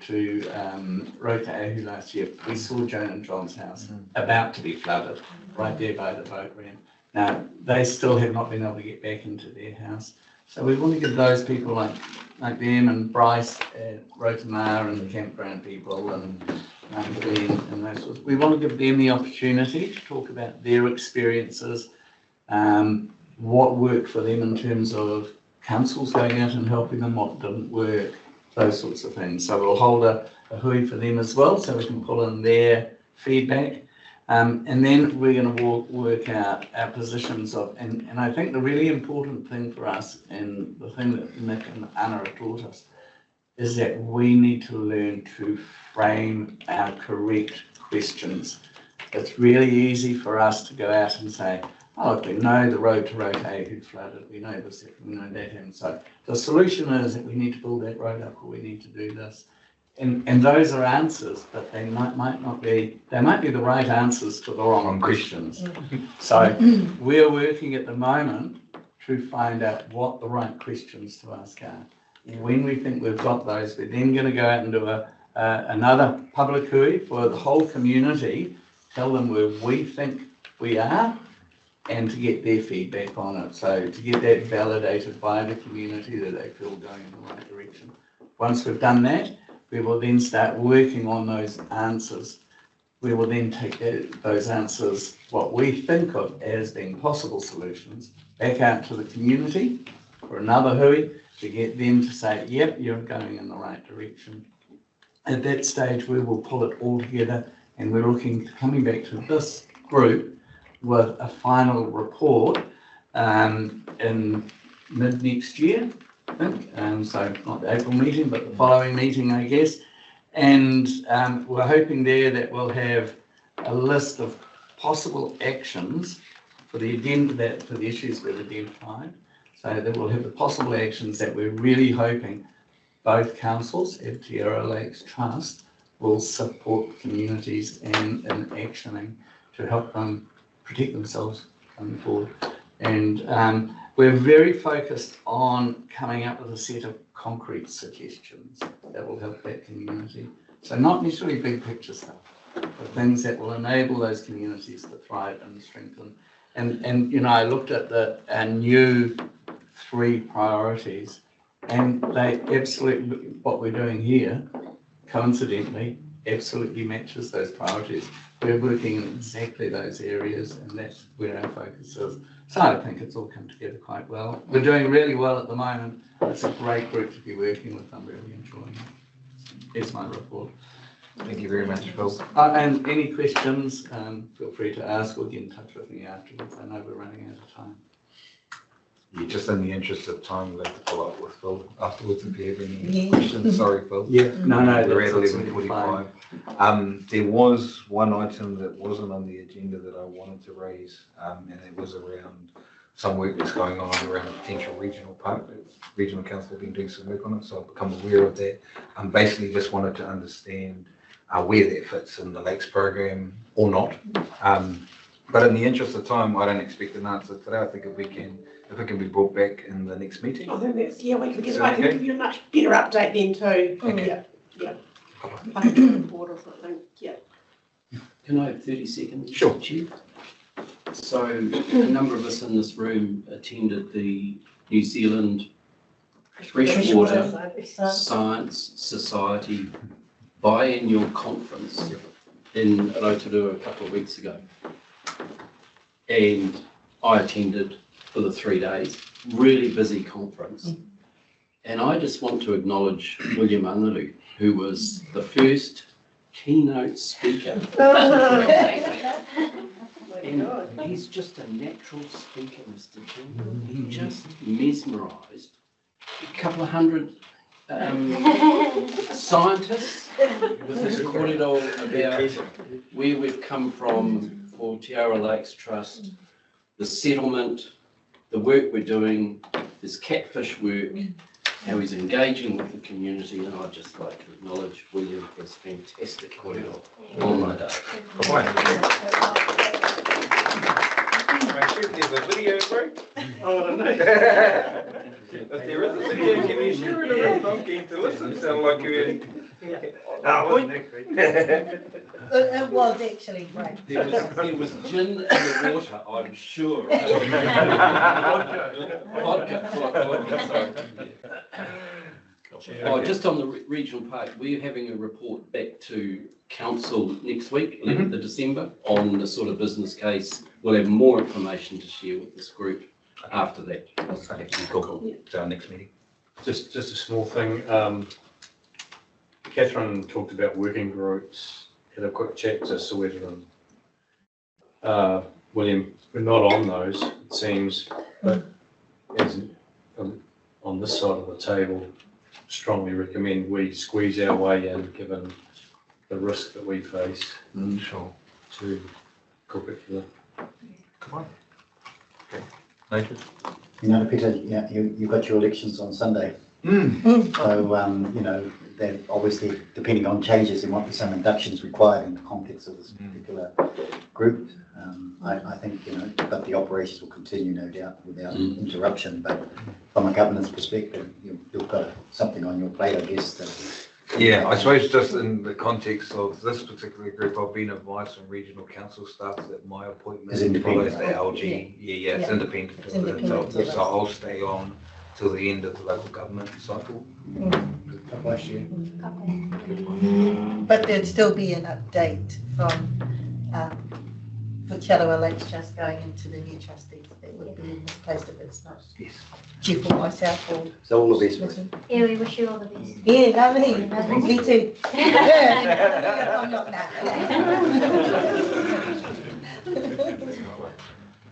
Rotorua last year, we saw Joan and John's house about to be flooded right there by the boat ramp. Now, they still have not been able to get back into their house. So we want to give those people like them and Bryce at Rotorua and the campground people and Glenn and those sorts. We want to give them the opportunity to talk about their experiences, what worked for them in terms of councils going out and helping them, what didn't work, those sorts of things. So we'll hold a hui for them as well, so we can pull in their feedback. And then we're going to work out our positions of, and I think the really important thing for us, and the thing that Nick and Anna have taught us, is that we need to learn to frame our correct questions. It's really easy for us to go out and say, oh, we know the road to Rotorua had flooded, we know this, we know that, and so the solution is that we need to build that road up, or we need to do this. And those are answers, but they might not be, they might be the right answers to the wrong questions. So we're working at the moment to find out what the right questions to ask are. When we think we've got those, we're then going to go out and do another public hui for the whole community, tell them where we think we are, and to get their feedback on it. So to get that validated by the community that they feel going in the right direction. Once we've done that, we will then start working on those answers. We will then take those answers, what we think of as being possible solutions, back out to the community for another hui to get them to say, yep, you're going in the right direction. At that stage, we will pull it all together, and we're coming back to this group with a final report in mid next year, I think. So not the April meeting, but the following meeting, I guess. And we're hoping there that we'll have a list of possible actions for the issues we've identified. So that we'll have the possible actions that we're really hoping both councils at Te Arawa Lakes Trust will support communities in actioning to help them protect themselves coming forward. And we're very focused on coming up with a set of concrete suggestions that will help that community. So not necessarily big picture stuff, but things that will enable those communities to thrive and strengthen. And you know, I looked at our new 3 priorities, and they absolutely, what we're doing here, coincidentally, absolutely matches those priorities. We're working in exactly those areas, and that's where our focus is. So I think it's all come together quite well. We're doing really well at the moment. It's a great group to be working with. I'm really enjoying it. Here's my report. Thank you very much, Phil. And any questions, feel free to ask or get in touch with me afterwards. I know we're running out of time. Yeah, just in the interest of time, we'll have to follow up with Phil afterwards if you have any questions. Sorry, Phil. Yeah, no, we're at 11:45. There was one item that wasn't on the agenda that I wanted to raise, and it was around some work that's going on around a potential regional park. Regional Council have been doing some work on it, so I've become aware of that. Basically just wanted to understand where that fits in the Lakes program or not. But in the interest of time, I don't expect an answer today. I think if it can be brought back in the next meeting. I think that's, yeah, we can give, I can give you a much better update then too. Okay. Yeah. I can do a report or something, yeah. Can I have 30 seconds? Sure. Chief? So a number of us in this room attended the New Zealand Freshwater Science Society biennial conference in Rotorua a couple of weeks ago. And I attended for the 3 days, really busy conference. And I just want to acknowledge William Angaru, who was the first keynote speaker. And he's just a natural speaker, Mr. Jim. He just mesmerised a couple of hundred scientists with his corridor about where we've come from for Te Arawa Lakes Trust, the settlement, the work we're doing, this catfish work, how he's engaging with the community, and I'd just like to acknowledge William for his fantastic corridor on my day. There's a video, bro. Oh, I don't know. If there is a video, can you share it around? I'm keen to listen. Sound like you. It was actually great. There was gin in the water, I'm sure. Oh, just on the regional park, we're having a report back to council next week, 11th of December, on the sort of business case. We'll have more information to share with this group after that. Cool. So our next meeting. Just a small thing. Catherine talked about working groups. Had a quick chat to Soweto and William. We're not on those, it seems, but as on this side of the table, strongly recommend we squeeze our way in, given the risk that we face. Sure. To curricula. Come on. Okay. Noted. You know, Peter, yeah, you've got your elections on Sunday. So, you know, they're obviously, depending on changes, there might be some inductions required in the context of this particular group. I think, you know, but the operations will continue, no doubt, without interruption. But from a governance perspective, you've got something on your plate, I guess. That, yeah, I suppose just in the context of this particular group, I've been advised from regional council staff that my appointment follows the LG. Yeah, it's independent. It's independent. So I'll stay on till the end of the local government cycle. Last year. But there'd still be an update from for Arawa Lakes Trust going into the new trustees. It would be in this place if it's not. Yes. Jeff or myself or. So all the best. Yeah, we wish you all the best. Yeah, lovely. Me too.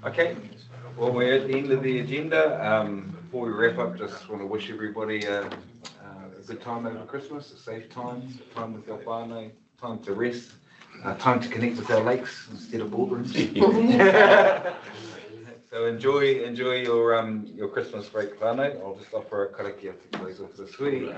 Okay, well, we're at the end of the agenda. Before we wrap up, just want to wish everybody a good time over Christmas, a safe time with our whānau, time to rest, time to connect with our lakes instead of boardrooms. So enjoy your Christmas break, whānau. I'll just offer a karakia to close off this week.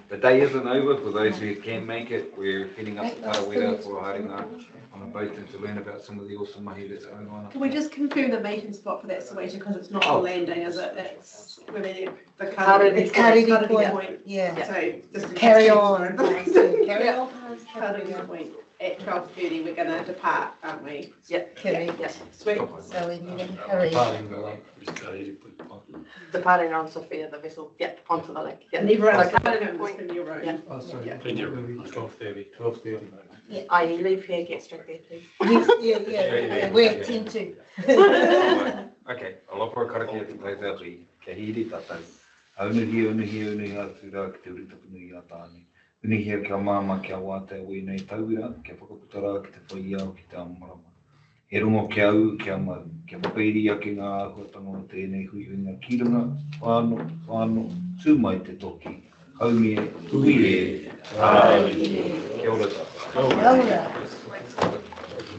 The day isn't over for those who can make it. We're heading up to Tarawera for haringa on a boat and to learn about some of the awesome mahi that's going on. Can we just confirm the meeting spot for that Soweto, because it's not the landing, is it? It's where the Kariri point. Yeah. So just Carry on. Carry on. Kariri point. At 12:30, we're going to depart, aren't we? Yep. Correct. Yep. Sweet. So we need to hurry. Departing on Sophia, the vessel, yep, onto the lake. Yep. And everyone's So coming Kariri in your room. Yep. Oh, sorry. 12:30. 12:30. Yeah. You leave here, get straight there, please. Yes, yeah. We're at 10 too. Okay, I'll offer a karakia to close out the kahiri tātou. Aunuhi atu rā ki te uritapunu i a tāne. Unihia kia māma kia wātea wei nei tauira, kia whakaputara ki te whai au ki te amarama. He rongo kia au, kia maru, kia whapeiri ake ngā āhuatanga o tēnei huihuinga kirunga, whāno, tūmai te toki, haumie, hui e, tāi. Kia ora tātou. Kia ora.